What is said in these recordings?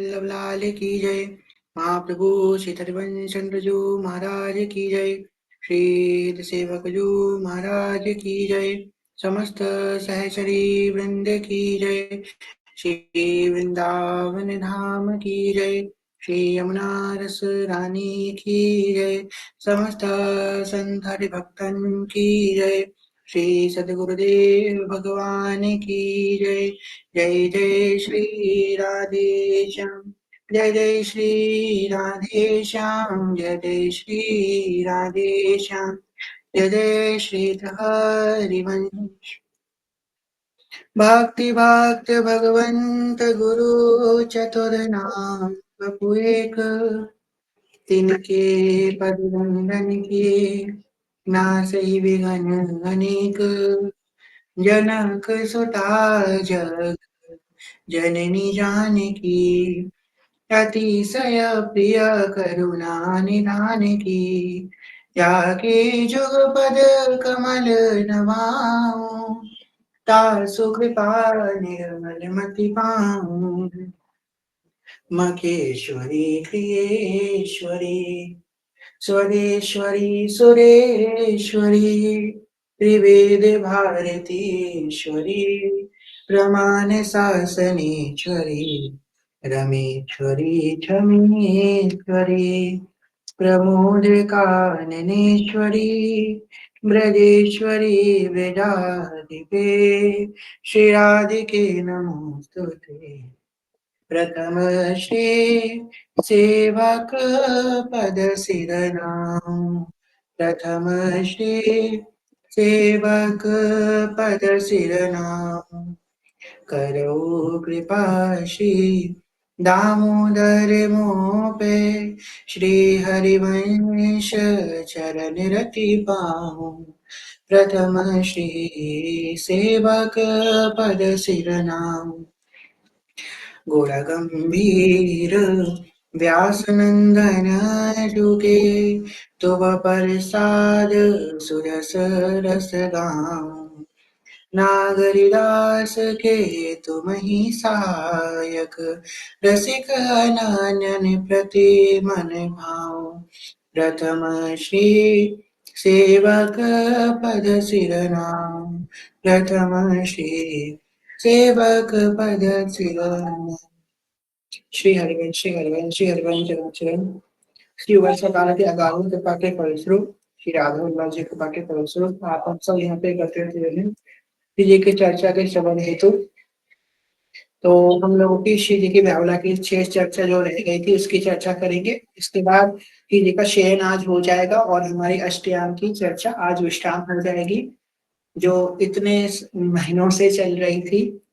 वल्लभ लाल की जय। महाप्रभु श्री हरिवंश चंद्र जी महाराज की जय। श्री सेवक जी महाराज की जय। समस्त सहचरी वृंद की जय। श्री वृंदावन धाम की जय। श्री यमुना रस रानी की जय। समस्त संत हरि भक्तन की जय। श्री सद्गुरुदेव भगवान की जय। जय जय श्री राधे श्याम। जय जय श्री राधे श्याम। जय जय श्री राधे श्याम। जय जय श्री हरिवंश। भक्ति भक्त भगवंत गुरु चतुर नाम बपु एक। तिनके पद बंधन किए नासई विघन अनेक। जनक सुता जग जननी जानकी। अतिशय प्रिय करुणा निधान की। जाके जुग पद कमल नवाऊं। तासु कृपा निर्मल मति पाऊं। मखेश्वरी क्रियेश्वरी स्वरेश्वरी सुरेश्वरी। त्रिवेद भारतीश्वरी प्रमाण शासनेश्वरी। रमेश्वरी क्षमेश्वरी प्रमोद काननेश्वरी। ब्रजेश्वरी विराधिपे श्री राधिके नमोस्तुते। प्रथम श्री सेवक पद सिर नाम। प्रथम श्री सेवक पद सिर नाम। करो कृपा श्री दामोदर मोह पे। श्री हरिवंश चरण रति पाऊं। प्रथम श्री सेवक पद सिर नाम। घोर गंभीर व्यासनंदन जुगे। तुम प्रसाद सुरस रस गाऊं। नागरिदास के तुम ही सहायक। रसिक अनन्य प्रति मन भाऊं। प्रथम श्री सेवक पद सिर नाम। प्रथम श्री सेवक पद सिर नाम। श्री हरिवंश श्री हरिवंश श्री हरिवंश चरण श्री वर्ष काल के अगाऊ कृपा के फलस्वरूप श्री राघव वल्लभ जी कृपा के फलस्वरूप आप हम सब यहाँ पे एकत्रित हुए हैं श्री जी की चर्चा के श्रवण हेतु। तो हम लोगों की श्री जी की बावला की शेष चर्चा जो रह गई थी उसकी चर्चा करेंगे। इसके बाद श्री जी का शयन आज हो जाएगा और हमारी अष्टयाम की चर्चा आज विश्राम हो जाएगी जो इतने महीनों से चल रही थी।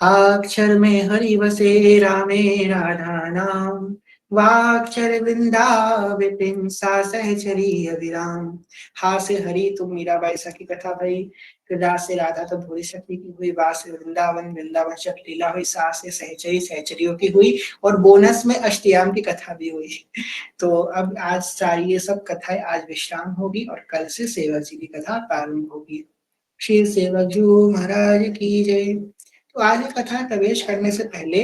अक्षर में हरि वसे रामे राधा नाम। वाक्षर वृंदा विपिन सा सहचरी अभिराम। हा से हरि तुम मीराबाई सा की कथा भई। रा से राधा तो भोरी सखी की हुई। वा से वृंदावन वृंदावन शक लीला हुई। सा से सहचरी सहचरियों की हुई और बोनस में अष्टयाम की कथा भी हुई। तो अब आज सारी ये सब कथाएं आज विश्राम होगी और कल से सेवक जी की कथा प्रारंभ होगी। श्री सेवक जी महाराज की जय। तो आज कथा प्रवेश करने से पहले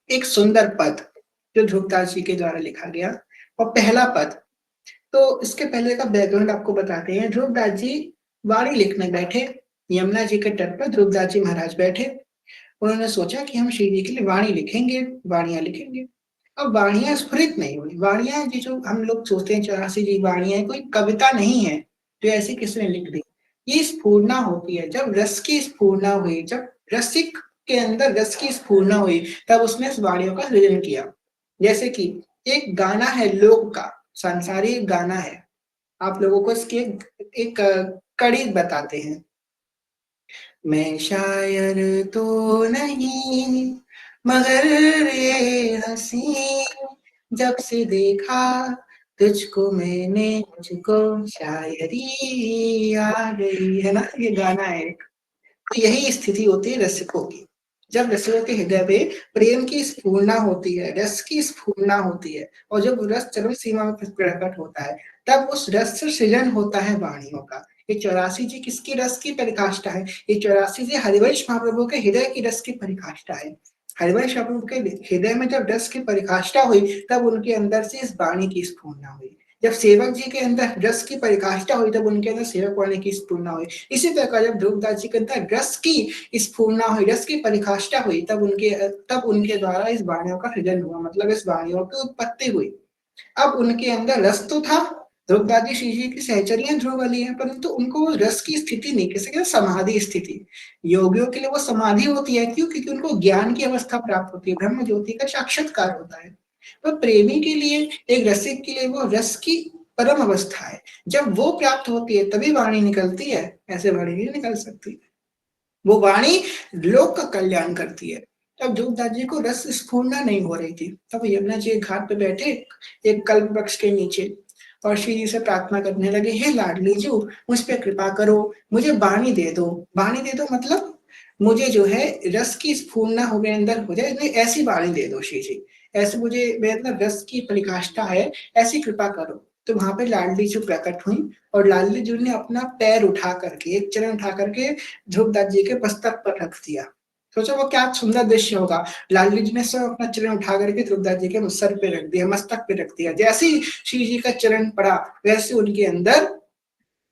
एक सुंदर पद जो ध्रुवदास जी के द्वारा लिखा गया और पहला पद। तो इसके पहले का बैकग्राउंड आपको बताते हैं। ध्रुवदास जी वाणी लिखने बैठे। यमुना जी के तट पर ध्रुवदास जी महाराज बैठे। उन्होंने सोचा कि हम श्री जी के लिए वाणी लिखेंगे, वाणियां लिखेंगे। अब वाणियां स्फुरित नहीं हुई। वाणियां जो हम लोग सोचते हैं 84 जी वाणियां कोई कविता नहीं है जो ऐसी किसी ने लिख दी। ये स्फूर्णा होती है जब रस की स्फूर्णा हुई, जब रसिक के अंदर रस की स्फूर्णा हुई तब उसने इस वाणियों का सृजन किया। जैसे कि एक गाना है लोक का, सांसारिक गाना है। आप लोगों को इसकी एक कड़ी बताते हैं। मैं शायर तो नहीं मगर ये हंसी जब से देखा तुझको मैंने मुझको शायरी आ गई, है ना। ये गाना है। तो यही स्थिति होती है रसिकों की। जब रसिकों के हृदय में प्रेम की स्फूर्णा होती है, रस की स्फूर्णा होती है और जब रस चरम सीमा में प्रकट होता है तब उस रस से सृजन होता है वाणियों का। ये 84 जी किसकी रस की परिकाष्ठा है? ये 84 जी हरिवंश महाप्रभु के हृदय की रस की परिकाष्ठा है। हरिवंश प्रभु के हृदय में जब रस की परिकाष्ठा हुई, तब उनके अंदर से इस वाणी की स्फुरना हुई। जब सेवक जी के अंदर रस की परिकाष्ठा हुई, तब उनके अंदर सेवक वाणी की स्फुरना हुई। इसी प्रकार जब ध्रुवदास जी के अंदर रस की स्फुरना हुई, रस की परिकाष्ठा हुई, तब उनके द्वारा इस वाणियों का सृजन हुआ, मतलब इस वाणियों की उत्पत्ति हुई। अब उनके अंदर रस तो था, ध्रुवदास जी श्री जी की सहचर्या ध्रुववाली है, परंतु उनको वो रस की स्थिति नहीं, किसे कहते समाधि स्थिति। योगियों के लिए वो समाधि होती है, क्यों? क्योंकि उनको ज्ञान की अवस्था प्राप्त होती है, ब्रह्म ज्योति का साक्षात्कार होता है। पर प्रेमी के लिए, एक रसिक के लिए वो रस की परम अवस्था है। जब वो प्राप्त होती है तभी वाणी निकलती है, ऐसे वाणी नहीं निकल सकती। वो वाणी लोक का कल्याण करती है। तब ध्रुवदास जी को रस स्फूर्णा नहीं हो रही थी, तब यमुना जी घाट पे बैठे एक कल्प वृक्ष के नीचे और श्री जी से प्रार्थना करने लगे, हे लाडली जी, मुझ पे कृपा करो, मुझे वाणी दे दो। वाणी दे दो मतलब मुझे जो है रस की स्फूर्णा हो गए, अंदर हो जाए, नहीं ऐसी वाणी दे दो श्री जी, ऐसे मुझे मतलब रस की परिकाष्ठा है, ऐसी कृपा करो। तो वहां पे लाडली जी प्रकट हुई और लाडली जी ने अपना पैर उठा करके, एक चरण उठा करके ध्रुवदास जी के मस्तक पर रख दिया। सोचो वो क्या सुंदर दृश्य होगा। लालजी जी ने सब अपना चरण उठा करके ध्रुवदास जी के सर पे रख दिया, मस्तक पे रख दिया। जैसे ही श्री जी का चरण पड़ा, वैसे उनके अंदर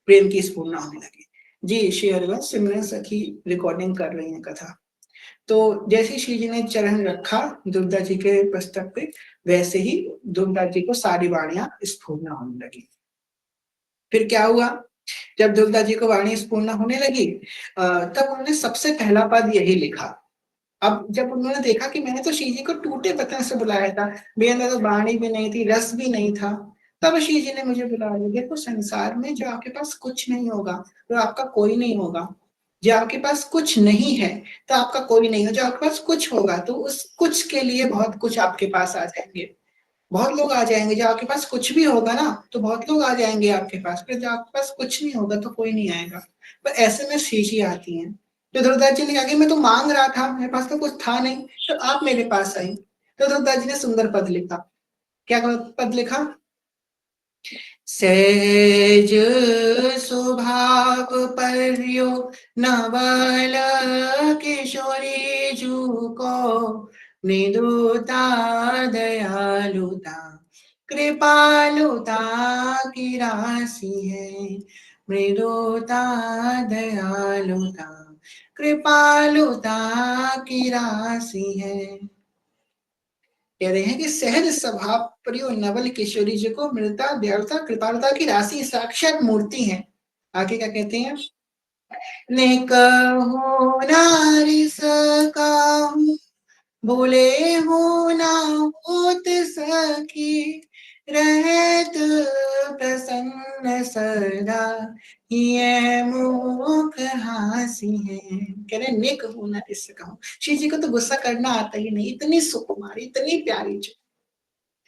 प्रेम की स्फूर्णा होने लगी। जी श्री हरिवंश सिमरन सखी रिकॉर्डिंग कर रही है कथा। तो जैसे श्री जी ने चरण रखा ध्रुवदास जी के मस्तक पे, वैसे ही ध्रुवदास जी को सारी वाणियां स्फूर्णा होने लगी। फिर क्या हुआ? जब ध्रुवदास जी को वाणी स्फूर्णा होने लगी, तब उन्होंने सबसे पहला पद यही लिखा। अब जब उन्होंने देखा कि मैंने तो श्री जी को टूटे बतन से बुलाया था, मेरे अंदर तो वाणी भी नहीं थी, रस भी नहीं था, तब श्री जी ने मुझे बुलाया। देखो संसार में जो आपके पास कुछ नहीं होगा, तो आपका कोई नहीं होगा। जो आपके पास कुछ नहीं है, तो आपका कोई नहीं हो। जो आपके पास कुछ होगा, तो उस कुछ के लिए बहुत कुछ आपके पास आ जाएंगे। बहुत लोग आ जाएंगे। जब आपके पास कुछ भी होगा ना, तो बहुत लोग आ जाएंगे आपके पास। फिर जब आपके पास कुछ नहीं होगा, तो कोई नहीं आएगा। पर ऐसे में शीशी आती हैं। तो ध्रुवदास जी ने कहा कि मैं तो मांग रहा था, मेरे पास तो कुछ था नहीं, तो आप मेरे पास आई। तो ध्रुवदास जी ने सुंदर पद लिखा। क्या पद लिखा? सहज स्वभाव पर्यो नवल किशोरी जू को मृदुता दयालुता कृपालुता की राशि है। मृदुता दयालुता कृपालुता की राशि है। कह रहे हैं कि सहज स्वभाव प्रियो नवल किशोरी जी को मृदा दयालुता कृपालुता की राशि साक्षात मूर्ति है। आगे क्या कहते हैं? निकहु नारी सकाहु बोले हो ना होत सखी रहत प्रसन्न सदा ये मुख हासी है। कह रहे निक होना इससे कहूं, श्री जी को तो गुस्सा करना आता ही नहीं, इतनी सुकुमारी, इतनी प्यारी जो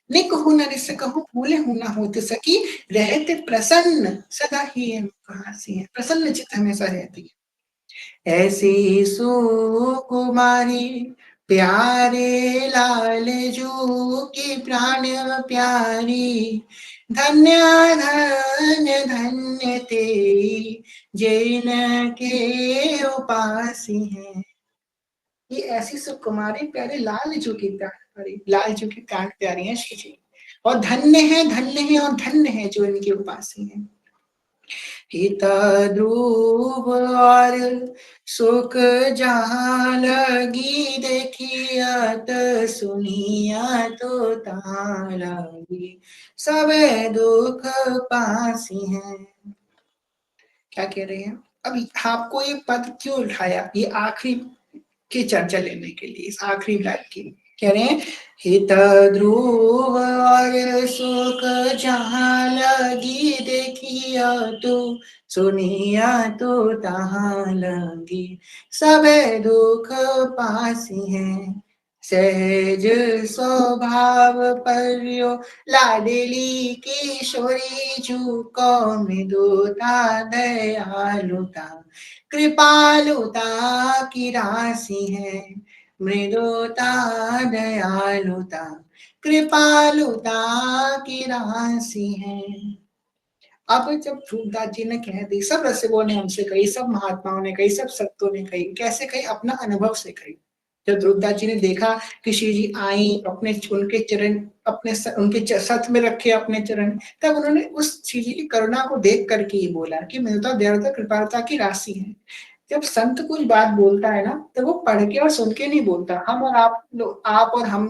निक होना इससे कहूं, भूले होना होत सकी रहते प्रसन्न सदा ही ये मुख हासी है। प्रसन्न चित्त हमेशा रहती है। ऐसी सुकुमारी प्यारे लाल जू की प्राण प्यारी धन्य धन्य धन्य तेरी जैन के उपासी है। ये ऐसी सुकुमारी प्यारे लाल जू की प्राण प्यारी, लाल जू की प्राण प्यारी है श्री जी। और धन्य है, धन्य है और धन्य है जो इनके उपासी है। हित ध्रुव और सुख जहाँ लगी देखियत सुनिया तो तहाँ लगी सब दुख पासी है। क्या कह रहे हैं? अब आपको ये पद क्यों उठाया? ये आखिरी की चर्चा लेने के लिए, इस आखिरी लाइन की। कह रहे हैं हित ध्रुव और सुख जहाँ लगी देखिया तो सुनिया तो तहाँ लगी सब दुख पासी है। सहज स्वभाव पर्यो लाडली किशोरी झुको मृदुता दयालुता कृपालुता की राशि है। मृदुता दयालुता कृपालुता की राशि है। अब जब ध्रुवदास जी ने कह दी, सब रसिकों ने हमसे कही, सब महात्माओं ने कही, सब संतों ने कही, कैसे कही? अपना अनुभव से कही। जब द्रौपदी जी ने देखा कि श्री जी आई, अपने उनके चरण अपने उनके सत में रखे अपने चरण, तब उन्होंने उस श्री जी की करुणा को देख करके ही बोला कि मिलता दयालुता कृपालुता की राशि है। जब संत कुछ बात बोलता है ना, तो वो पढ़ के और सुन के नहीं बोलता। हम और आप और हम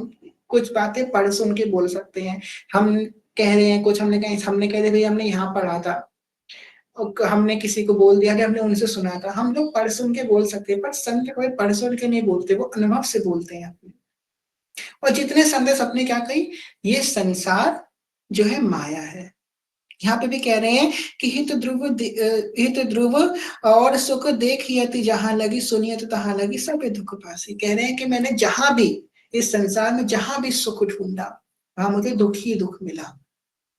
कुछ बातें पढ़ सुन के बोल सकते हैं। हम कह रहे हैं कुछ, हमने कह दिया, भई हमने यहाँ पढ़ा था। हमने किसी को बोल दिया कि हमने उनसे सुना था। हम लोग पढ़ सुन के बोल सकते हैं, पर संत कोई पढ़ सुन के नहीं बोलते, वो अनुभव से बोलते हैं अपने। और जितने संदेश अपने क्या कही, ये संसार जो है माया है। यहाँ पे भी कह रहे हैं कि हित ध्रुव और सुख देखियति जहाँ लगी, सुनियत तहाँ लगी, सब दुख पासी। कह रहे हैं कि मैंने जहां भी इस संसार में जहां भी सुख ढूंढा, वहां मुझे दुख ही दुख मिला।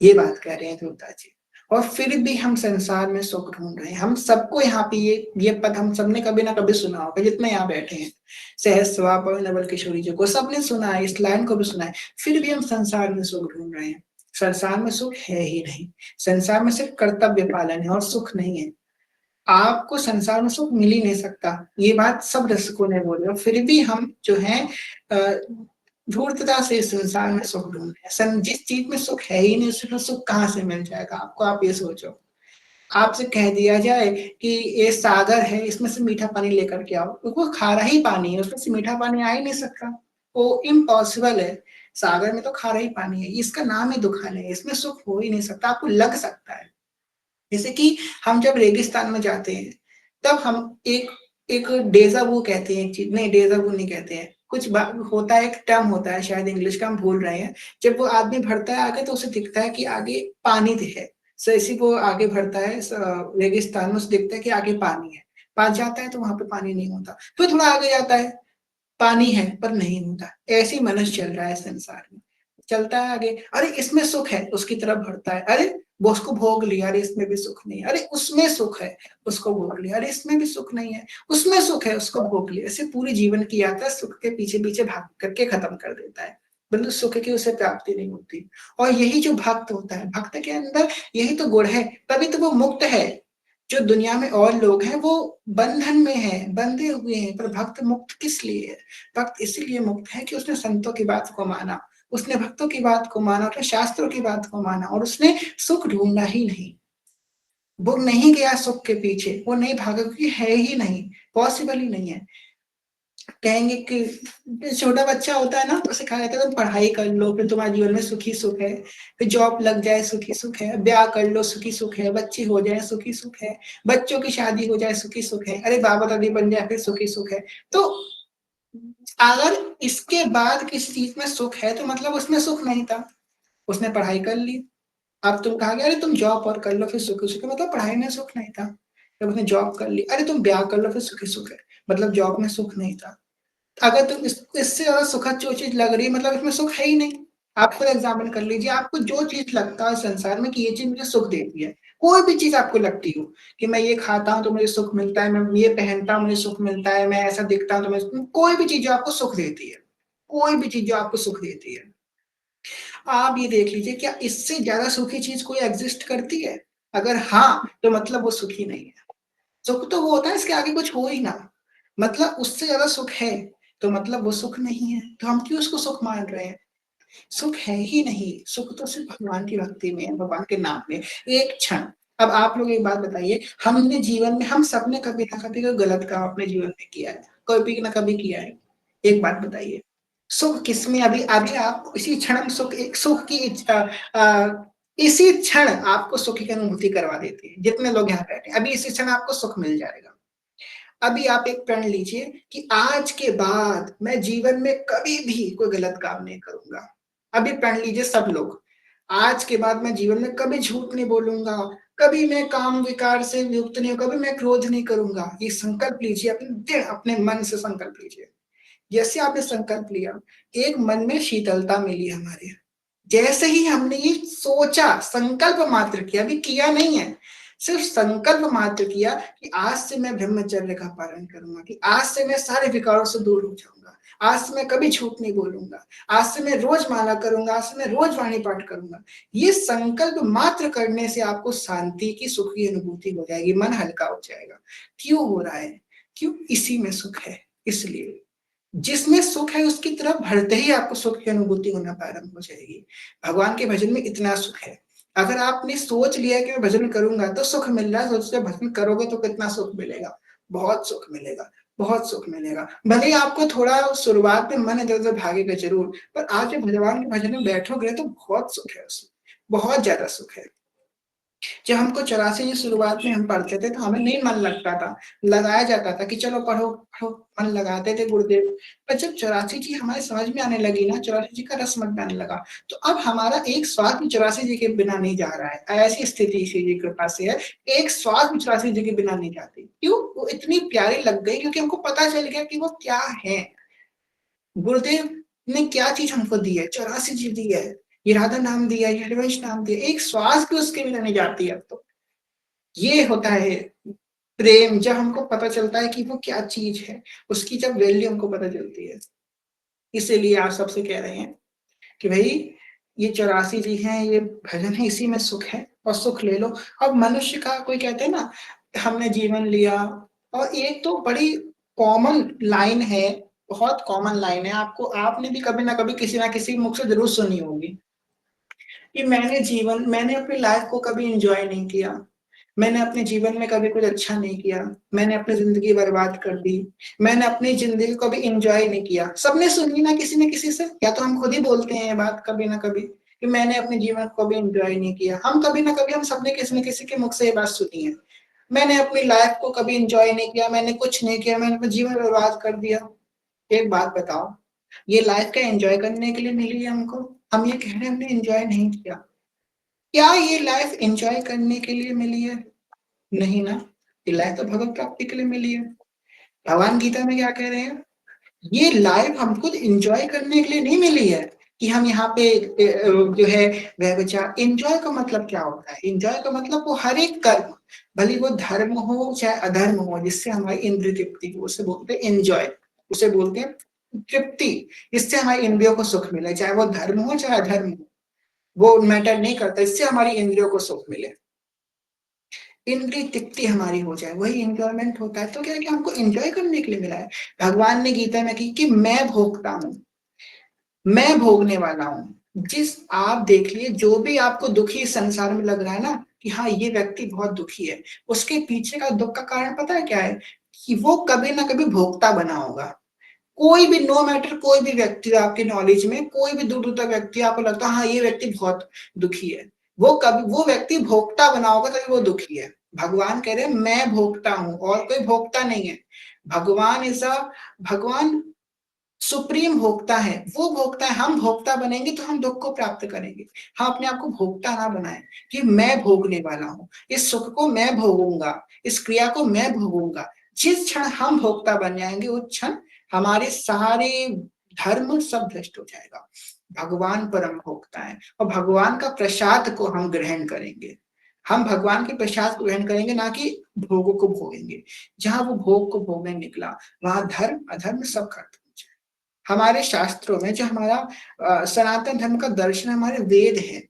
ये बात कह रहे हैं ध्रुवता जी। और फिर भी हम संसार में सुख ढूंढ रहे हैं। हम सबको यहाँ पे ये पद हम सबने कभी ना कभी सुना होगा, जितने यहाँ बैठे हैं। सहस्वा पवन नवल किशोरी जी को सबने सुना है, इस लाइन को भी सुना है। फिर भी हम संसार में सुख ढूंढ रहे हैं। संसार में सुख है ही नहीं। संसार में सिर्फ कर्तव्य पालन है और सुख नहीं है। आपको संसार में सुख मिल ही नहीं सकता, ये बात सब रसिकों ने बोली। और फिर भी हम जो है धूर्तता से इस संसार में सुख ढूंढ रहे हैं। जिस चीज में सुख है ही नहीं, उसमें सुख कहाँ से मिल जाएगा आपको? आप ये सोचो। आपसे कह दिया जाए कि ये सागर है, इसमें से मीठा पानी लेकर के आओ, तो वो खारा ही पानी है, उसमें से मीठा पानी आ ही नहीं सकता। वो इम्पॉसिबल है। सागर में तो खारा ही पानी है, इसका नाम ही दुखन है, इसमें सुख हो ही नहीं सकता। आपको लग सकता है। जैसे कि हम जब रेगिस्तान में जाते हैं, तब हम एक एक डेजा वू कहते हैं, एक चीज नहीं, डेजा वू नहीं कहते हैं, कुछ होता है, एक टर्म होता है, शायद इंग्लिश का हम भूल रहे हैं। जब वो आदमी बढ़ता है आगे, तो उसे दिखता है कि आगे पानी है। जैसे वो आगे बढ़ता है रेगिस्तान में, उसे दिखता है कि आगे पानी है। पास जाता है तो वहां पे पानी नहीं होता, फिर थोड़ा आगे जाता है, पानी है पर नहीं होता। ऐसे ही मनुष्य चल रहा है संसार में। चलता है आगे, अरे इसमें सुख है, उसकी तरफ बढ़ता है, अरे वो उसको भोग लिया, अरे इसमें भी सुख नहीं है, अरे उसमें सुख है, उसको भोग लिया, अरे इसमें भी सुख नहीं है, उसमें सुख है, उसको भोग लिया। ऐसे पूरी जीवन की यात्रा सुख के पीछे पीछे भाग करके खत्म कर देता है, परंतु सुख की उसे प्राप्ति नहीं होती। और यही जो भक्त होता है, भक्त के अंदर यही तो गुण है, तभी तो वो मुक्त है। जो दुनिया में और लोग हैं वो बंधन में हैं, बंधे हुए हैं, पर भक्त मुक्त किस लिए है? भक्त इसीलिए मुक्त है कि उसने संतों की बात को माना, उसने भक्तों की बात को माना, उसने शास्त्रों की बात को माना, और उसने सुख ढूंढा ही नहीं। वो नहीं गया सुख के पीछे, वो नहीं भागा, क्योंकि है ही नहीं, पॉसिबल ही नहीं है। कहेंगे कि छोटा बच्चा होता है ना, तो सिखाया जाता है तुम पढ़ाई कर लो, फिर तुम्हारे जीवन में सुखी सुख है, फिर जॉब लग जाए सुखी सुख है, ब्याह कर लो सुखी सुख है, बच्चे हो जाए सुखी सुख है, बच्चों की शादी हो जाए सुखी सुख है, अरे बाबा दादी बन जाए फिर सुखी सुख है। तो अगर इसके बाद किसी चीज में सुख है, तो मतलब उसमें सुख नहीं था। उसने पढ़ाई कर ली, अब तुम कहा गया अरे तुम जॉब और कर लो फिर सुखी सुख है, मतलब पढ़ाई में सुख नहीं था। जब उसने जॉब कर ली, अरे तुम ब्याह कर लो फिर सुखी सुख है, मतलब जॉब में सुख नहीं था। अगर तुम इससे ज्यादा सुखद जो चीज लग रही है, मतलब इसमें सुख है ही नहीं। आप खुद एग्जामिन कर लीजिए, आपको जो चीज लगता है संसार में कि ये चीज मुझे सुख देती है, कोई भी चीज आपको लगती हो कि मैं ये खाता हूँ तो मुझे सुख मिलता है, मैं ये पहनता हूँ मुझे सुख मिलता है, मैं ऐसा दिखता हूँ तो मैं, कोई भी चीज जो आपको सुख देती है, कोई भी चीज जो आपको सुख देती है, आप ये देख लीजिए क्या इससे ज्यादा सुखी चीज कोई एग्जिस्ट करती है? अगर हाँ, तो मतलब वो सुखी नहीं है। सुख तो वो होता है इसके आगे कुछ हो ही ना, मतलब उससे ज्यादा सुख है, तो मतलब वो सुख नहीं है, तो हम क्यों उसको सुख मान रहे हैं? सुख है ही नहीं। सुख तो सिर्फ भगवान की भक्ति में है, भगवान के नाम में। एक क्षण, अब आप लोग एक बात बताइए, हमने जीवन में, हम सबने कभी ना कभी कोई गलत काम अपने जीवन में किया है, कभी ना कभी किया है। एक बात बताइए, सुख किसमें? अभी अभी आप इसी क्षण सुख, एक सुख की इसी क्षण आपको सुख की अनुभूति करवा देती है। जितने लोग यहाँ बैठे, अभी इसी क्षण आपको सुख मिल जाएगा। अभी आप एक प्रण लीजिए कि आज के बाद मैं जीवन में कभी भी कोई गलत काम नहीं करूंगा। अभी प्रण लीजिए सब लोग, आज के बाद मैं जीवन में कभी झूठ नहीं बोलूंगा, कभी मैं काम विकार से युक्त नहीं, कभी मैं क्रोध नहीं करूंगा। ये संकल्प लीजिए, अपने दिल अपने मन से संकल्प लीजिए। जैसे आपने संकल्प लिया, एक मन में शीतलता मिली हमारे। जैसे ही हमने ये सोचा, संकल्प मात्र किया, अभी किया नहीं है, सिर्फ संकल्प मात्र किया कि आज से मैं ब्रह्मचर्य का पालन करूंगा, कि आज से मैं सारे विकारों से दूर हो जाऊंगा, आज से मैं कभी झूठ नहीं बोलूंगा, आज से मैं रोज माला करूंगा, आज से मैं रोज वाणी पाठ करूंगा। ये संकल्प मात्र करने से आपको शांति की, सुख की अनुभूति हो जाएगी, मन हल्का हो जाएगा। क्यों हो रहा है? क्यों? इसी में सुख है, इसलिए। जिसमें सुख है उसकी तरफ बढ़ते ही आपको सुख की अनुभूति होना प्रारंभ हो जाएगी। भगवान के भजन में इतना सुख है। अगर आपने सोच लिया कि मैं भजन करूँगा तो सुख मिल रहा है, सोच के भजन करोगे तो कितना सुख मिलेगा, बहुत सुख मिलेगा, बहुत सुख मिलेगा। भले ही आपको थोड़ा शुरुआत में मन इधर-उधर भागेगा ज़रूर, पर आप जब भगवान के भजन में बैठोगे तो बहुत सुख है उसमें, बहुत ज़्यादा सुख है। जब हमको 84 की शुरुआत में हम पढ़ते थे तो हमें नहीं मन लगता था, लगाया जाता था कि चलो पढ़ो, पढ़ो, मन लगाते थे गुरुदेव। पर जब 84 जी हमारे समझ में आने लगी ना, 84 जी का रस समझ में आने लगा, तो अब हमारा एक श्वास भी 84 जी के बिना नहीं जा रहा है। ऐसी स्थिति श्री जी की कृपा से है, एक श्वास भी 84 जी के बिना नहीं जाती। क्यों? वो इतनी प्यारी लग गई क्योंकि हमको पता चल गया कि वो क्या है। गुरुदेव ने क्या चीज़ हमको दी है, 84 जी दी है, ये राधा नाम दिया है, ये हरिवंश नाम दिया है, एक श्वास भी उसके बिना नहीं जाती अब तो। ये होता है प्रेम, जब हमको पता चलता है कि वो क्या चीज़ है, उसकी जब वैल्यू हमको पता चलती है। इसीलिए आप सबसे कह रहे हैं कि भई ये 84 जी हैं, ये भजन है, इसी में सुख है और सुख ले लो। अब मनुष्य का कोई कहते हैं ना, हमने जीवन लिया और एक तो बड़ी कॉमन लाइन है, बहुत कॉमन लाइन है, आपको आपने भी कभी ना कभी किसी ना किसी मुख से ज़रूर सुनी होगी कि मैंने अपनी लाइफ़ को कभी एन्जॉय नहीं किया। मैंने अपने जीवन में कभी कुछ अच्छा नहीं किया, मैंने अपनी ज़िंदगी बर्बाद कर दी, मैंने अपनी ज़िंदगी को कभी एन्जॉय नहीं किया। सबने सुनी ना किसी न किसी से, या तो हम खुद ही बोलते हैं ये बात कभी न कभी कि मैंने अपने जीवन को कभी एन्जॉय नहीं किया। हम कभी न कभी हम सबने किसी न किसी के मुख से ये बात सुनी है। मैंने अपनी लाइफ़ को कभी एन्जॉय नहीं किया, मैंने कुछ नहीं किया, मैंने अपना जीवन बर्बाद कर दिया। एक बात बताओ, ये लाइफ़ क्या एन्जॉय करने के लिए मिली है हमको? हम ये कह रहे हैं हमने एन्जॉय नहीं किया। क्या ये लाइफ़ एन्जॉय करने के लिए मिली है? नहीं ना, ये लाइफ तो भगवत प्राप्ति के लिए मिली है। भगवान गीता में क्या कह रहे हैं? ये लाइफ हमको एन्जॉय करने के लिए नहीं मिली है कि हम यहाँ पे जो है व्यभिचार। एन्जॉय का मतलब क्या होता है? एन्जॉय का मतलब वो हर एक कर्म, भले वो धर्म हो चाहे अधर्म हो, जिससे हमारी इंद्रिय तृप्ति हो, उसे बोलते हैं एन्जॉय, उसे बोलते हैं तृप्ति, जिससे हमारी इंद्रियों को सुख मिले, चाहे वो धर्म हो चाहे अधर्म हो, वो मैटर नहीं करता, इससे हमारी इंद्रियों को सुख मिले। इंद्रिय तृप्ति हमारी हो जाए, वही एन्जॉयमेंट होता है। तो क्या है कि हमको एन्जॉय करने के लिए मिला है। भगवान ने गीता में की कि मैं भोगता हूँ, मैं भोगने वाला हूँ। जिस आप देख लिए जो भी आपको दुखी इस संसार में लग रहा है ना कि हाँ, ये व्यक्ति बहुत दुखी है, उसके पीछे का दुःख का कारण पता है क्या है? कि वो कभी ना कभी भोक्ता बना होगा। कोई भी नो मैटर कोई भी व्यक्ति आपकी नॉलेज में कोई भी दूर-दूर तक व्यक्ति आपको लगता है हाँ, ये व्यक्ति बहुत दुखी है। वो व्यक्ति भोक्ता बना होगा तभी वो दुखी है। भगवान कह रहे हैं मैं भोक्ता हूँ और कोई भोक्ता नहीं है। भगवान इज़ अ भगवान सुप्रीम भोक्ता है, वो भोक्ता है, हम भोक्ता बनेंगे तो हम दुःख को प्राप्त करेंगे। हम अपने आप को भोक्ता ना बनाएँ कि मैं भोगने वाला हूँ, इस सुख को मैं भोगूँगा, इस क्रिया को मैं भोगूँगा। जिस क्षण हम भोक्ता बन जाएँगे, उस क्षण हमारे सारे धर्म सब भ्रष्ट हो जाएगा। भगवान परम भोक्ता है और भगवान का प्रसाद को हम ग्रहण करेंगे। हम भगवान के प्रसाद को ग्रहण करेंगे, ना कि भोगों को भोगेंगे। जहाँ वो भोग को भोगने निकला, वहाँ धर्म, अधर्म सब खत्म हो जाए। हमारे शास्त्रों में जो हमारा सनातन धर्म का दर्शन हमारे वेद हैं,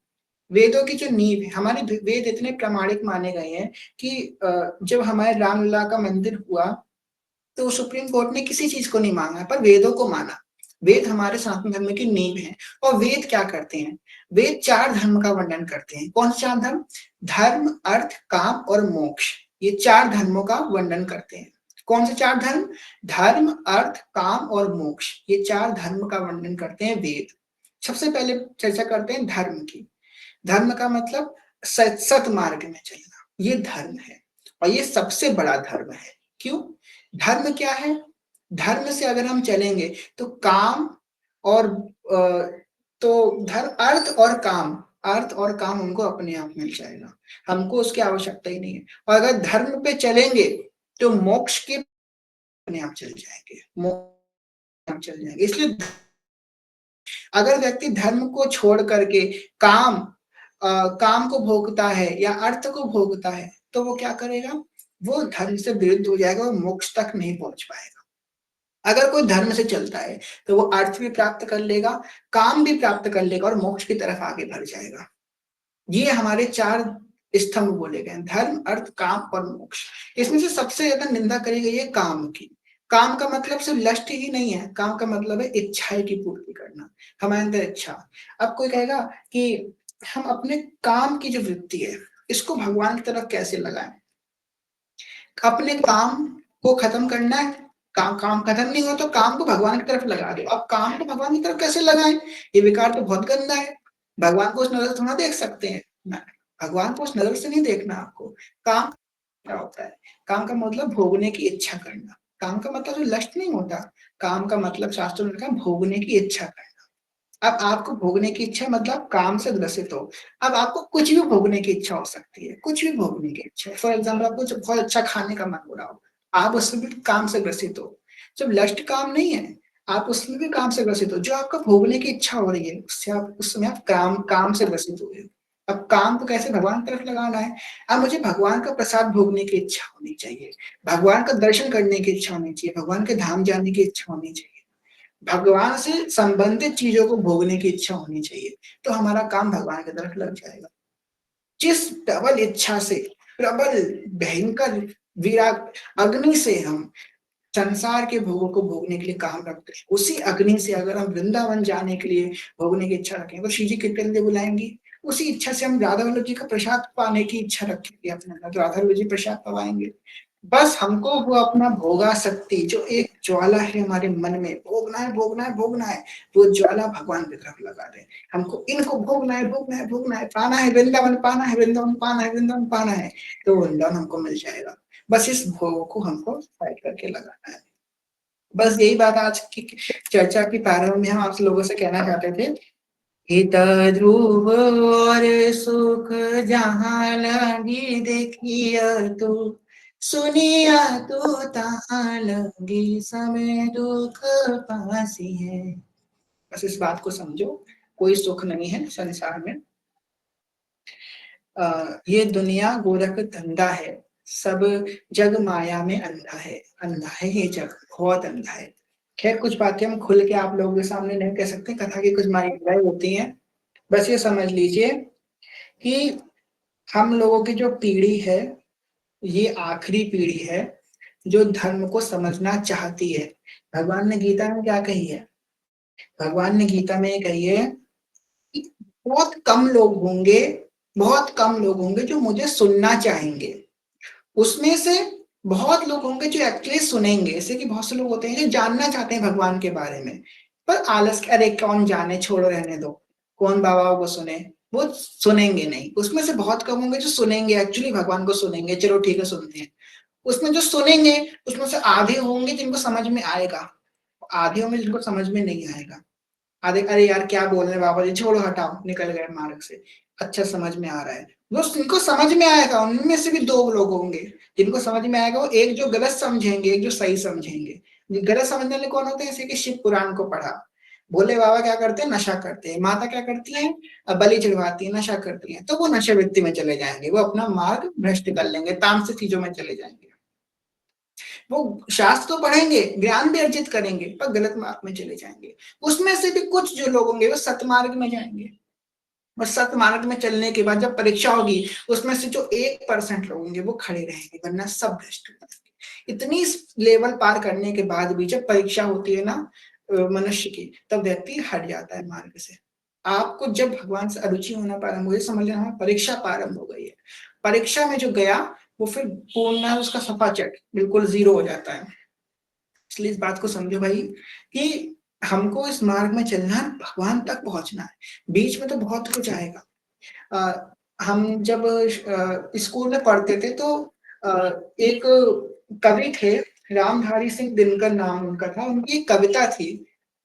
वेदों की जो नींव है, हमारे वेद इतने प्रामाणिक माने गए हैं कि जब हमारे रामलला का मंदिर हुआ, तो सुप्रीम कोर्ट ने किसी चीज़ को नहीं माँगा, पर वेदों को माना। वेद हमारे सनातन धर्म की नींव है और वेद क्या करते हैं? वेद 4 धर्म का वर्णन करते हैं। कौन से 4 धर्म? धर्म, अर्थ, काम और मोक्ष। ये 4 धर्मों का वर्णन करते हैं। कौन से 4 धर्म? धर्म, अर्थ, काम और मोक्ष। ये 4 धर्म का वर्णन करते हैं वेद। सबसे पहले चर्चा करते हैं धर्म की। धर्म का मतलब सत मार्ग में चलना, ये धर्म है और ये सबसे बड़ा धर्म है। क्यों? धर्म क्या है? धर्म से अगर हम चलेंगे तो काम और तो धर्म अर्थ और काम हमको अपने आप मिल जाएगा। हमको उसकी आवश्यकता ही नहीं है और अगर धर्म पे चलेंगे तो मोक्ष के अपने आप चल जाएँगे, मोक्ष चल जाएँगे। इसलिए अगर व्यक्ति धर्म को छोड़ करके काम काम को भोगता है या अर्थ को भोगता है, तो वो क्या करेगा? वो धर्म से विरुद्ध हो जाएगा और मोक्ष तक नहीं पहुँच पाएगा। अगर कोई धर्म से चलता है, तो वो अर्थ भी प्राप्त कर लेगा, काम भी प्राप्त कर लेगा और मोक्ष की तरफ आगे बढ़ जाएगा। ये हमारे 4 स्तंभ बोले गए हैं, धर्म, अर्थ, काम और मोक्ष। इसमें से सबसे ज़्यादा निंदा करी गई है काम की। काम का मतलब सिर्फ लस्ट ही नहीं है, काम का मतलब है इच्छाएँ की पूर्ति करना, हमारे अंदर इच्छा। अब कोई कहेगा कि हम अपने काम की जो वृत्ति है, इसको भगवान की तरफ कैसे लगाएँ? अपने काम को खत्म करना है, काम काम खत्म नहीं हुआ तो काम को भगवान की तरफ लगा दो। अब काम को भगवान की तरफ कैसे लगाएँ? ये विकार तो बहुत गंदा है। भगवान को उस नज़र से थोड़ा देख सकते हैं। ना, भगवान को उस नज़र से नहीं देखना आपको। काम क्या होता है? काम का मतलब भोगने की इच्छा करना। काम का मतलब जो लस्ट नहीं होता, काम का मतलब शास्त्रों में लिखा है भोगने की इच्छा करना। अब आपको भोगने की इच्छा मतलब काम से ग्रसित हो। अब आपको कुछ भी भोगने की इच्छा हो सकती है, कुछ भी भोगने की इच्छा है। फॉर एग्ज़ाम्पल आपको जब बहुत अच्छा खाने का मन हो रहा हो, आप उसमें भी काम से ग्रसित हो। जब लस्ट काम नहीं है, आप उसमें भी काम से ग्रसित हो। जो आपका भोगने की इच्छा हो रही है, उससे आप उस समय आप काम काम से ग्रसित हुए हो। अब काम को कैसे भगवान की तरफ लगाना है? अब मुझे भगवान का प्रसाद भोगने की इच्छा होनी चाहिए, भगवान का दर्शन करने की इच्छा होनी चाहिए, भगवान के धाम जाने की इच्छा होनी चाहिए। भगवान से संबंधित चीज़ों को भोगने की इच्छा होनी चाहिए, तो हमारा काम भगवान की तरफ लग जाएगा। जिस प्रबल इच्छा से, प्रबल भयंकर विराग अग्नि से हम संसार के भोगों को भोगने के लिए काम रखते हैं, उसी अग्नि से अगर हम वृंदावन जाने के लिए भोगने की इच्छा रखें, तो श्री जी कितने लिए बुलाएँगी? उसी इच्छा से हम राधा वल्लभ जी का प्रसाद पाने की इच्छा रखेंगे अपने अंदर, तो राधा वल्लभ जी प्रसाद पवाएँगे। बस हमको वो अपना भोगासक्ति जो एक ज्वाला है हमारे मन में, भोगना है, भोगना है, भोगना है, वो ज्वाला भगवान की तरफ लगा दें। हमको इनको भोगना है, भोगना है, भोगना है, पाना है वृंदावन, पाना है वृंदावन, पाना है वृंदावन, पाना है, तो वृंदावन हमको मिल जाएगा। बस इस भोग को हमको साइड करके लगाना है। बस यही बात आज की चर्चा के प्रारंभ में हम आप लोगों से कहना चाहते थे। हित ध्रुव और सुख जहाँ लगी देखिय तू, सुनिया तू तहाँ लगी समय दुख पासी है। बस इस बात को समझो, कोई सुख नहीं है संसार में। ये दुनिया गोरख धंधा है, सब जग माया में अंधा है ये जग, बहुत अंधा है। खैर कुछ बातें हम खुल के आप लोगों के सामने नहीं कह सकते, कथा की कुछ मान्यताएं होती हैं। बस ये समझ लीजिए कि हम लोगों की जो पीढ़ी है, ये आखिरी पीढ़ी है जो धर्म को समझना चाहती है। भगवान ने गीता में क्या कही है? भगवान ने गीता में ये कही है कि बहुत कम लोग होंगे, बहुत कम लोग होंगे जो मुझे सुनना चाहेंगे। उसमें से बहुत लोग होंगे जो एक्चुअली सुनेंगे। जैसे कि बहुत से लोग होते हैं जो जानना चाहते हैं भगवान के बारे में, पर आलस अरे कौन जाने, छोड़ो रहने दो, कौन बाबा को सुने, वो सुनेंगे नहीं। उसमें से बहुत कम होंगे जो सुनेंगे, एक्चुअली भगवान को सुनेंगे, चलो ठीक है सुनते हैं। उसमें जो सुनेंगे, उसमें से आधे होंगे जिनको समझ में आएगा, आधे होंगे जिनको समझ में नहीं आएगा। आधे अरे यार क्या बोल रहे हैं बाबा जी, छोड़ो हटाओ, निकल गए मार्ग से। अच्छा समझ में आ रहा है, वो जिनको समझ में आएगा उनमें से भी दो लोग होंगे जिनको समझ में आएगा। वो एक जो गलत समझेंगे, एक जो सही समझेंगे। गलत समझने वाले कौन होते हैं? जैसे कि शिव पुराण को पढ़ा, भोले बाबा क्या करते हैं? नशा करते हैं। माता क्या करती है? बलि चढ़वाती है, नशा करती है। तो वो नशा वृत्ति में चले जाएंगे, वो अपना मार्ग भ्रष्ट कर लेंगे, तामसिक चीजों में चले जाएंगे। वो शास्त्र तो पढ़ेंगे, ज्ञान भी अर्जित करेंगे, पर गलत मार्ग में चले जाएंगे। उसमें से भी कुछ जो लोग होंगे वो सतमार्ग में जाएंगे, और सतमार्ग में चलने के बाद जब परीक्षा होगी, उसमें से जो 1% लोग होंगे वो खड़े रहेंगे, वरना सब भ्रष्ट हो जाएंगे। इतनी लेवल पार करने के बाद भी जब परीक्षा होती है ना मनुष्य की, तब व्यक्ति हट जाता है मार्ग से। आपको जब भगवान से अरुचि होना प्रारंभ हो, समझ लेना परीक्षा प्रारंभ हो गई है। परीक्षा में जो गया वो फिर पूर्ण उसका सफाचट बिल्कुल जीरो हो जाता है। इसलिए इस बात को समझो भाई कि हमको इस मार्ग में चलना है, भगवान तक पहुंचना है। बीच में तो बहुत कुछ आएगा। हम जब स्कूल में पढ़ते थे तो एक कवि थे, रामधारी सिंह दिनकर नाम उनका था, उनकी एक कविता थी।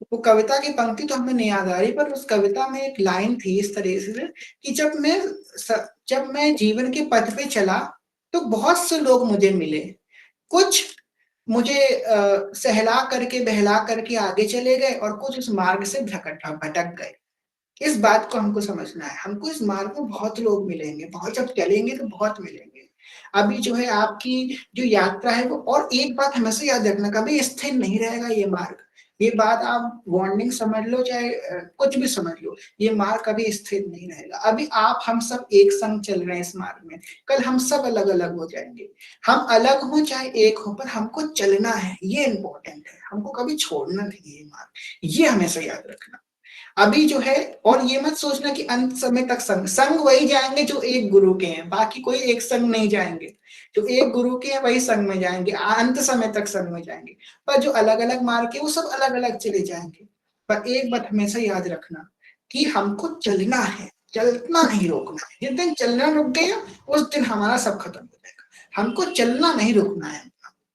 वो कविता की पंक्ति तो हमें नहीं याद आ रही, पर उस कविता में एक लाइन थी इस तरह से कि जब मैं जीवन के पथ पे चला तो बहुत से लोग मुझे मिले, कुछ मुझे सहला करके बहला करके आगे चले गए और कुछ उस मार्ग से भटक गए। इस बात को हमको समझना है। हमको इस मार्ग में बहुत लोग मिलेंगे, बहुत जब चलेंगे तो बहुत मिलेंगे। अभी जो है आपकी जो यात्रा है वो, और एक बात हमेशा याद रखना, कभी स्थिर नहीं रहेगा ये मार्ग। ये बात आप वार्निंग समझ लो चाहे कुछ भी समझ लो, ये मार्ग कभी स्थिर नहीं रहेगा। अभी आप हम सब एक संग चल रहे हैं इस मार्ग में, कल हम सब अलग-अलग हो जाएँगे। हम अलग हों चाहे एक हों पर हमको चलना है, ये इम्पोर्टेंट है। हमको कभी छोड़ना नहीं है ये मार्ग, ये हमेशा याद रखना। अभी जो है और ये मत सोचना कि अंत समय तक संग संग वही जाएँगे जो एक गुरु के हैं, बाकी कोई एक संग नहीं जाएँगे। जो एक गुरु के हैं वही संग में जाएँगे, अंत समय तक संग में जाएँगे। पर जो अलग-अलग मार्ग के वो सब अलग-अलग चले जाएँगे। पर एक बात हमेशा याद रखना कि हमको चलना है, चलना नहीं रोकना है। जिस दिन चलना रुक गया, उस दिन हमारा सब खत्म हो जाएगा। हमको चलना नहीं रुकना है,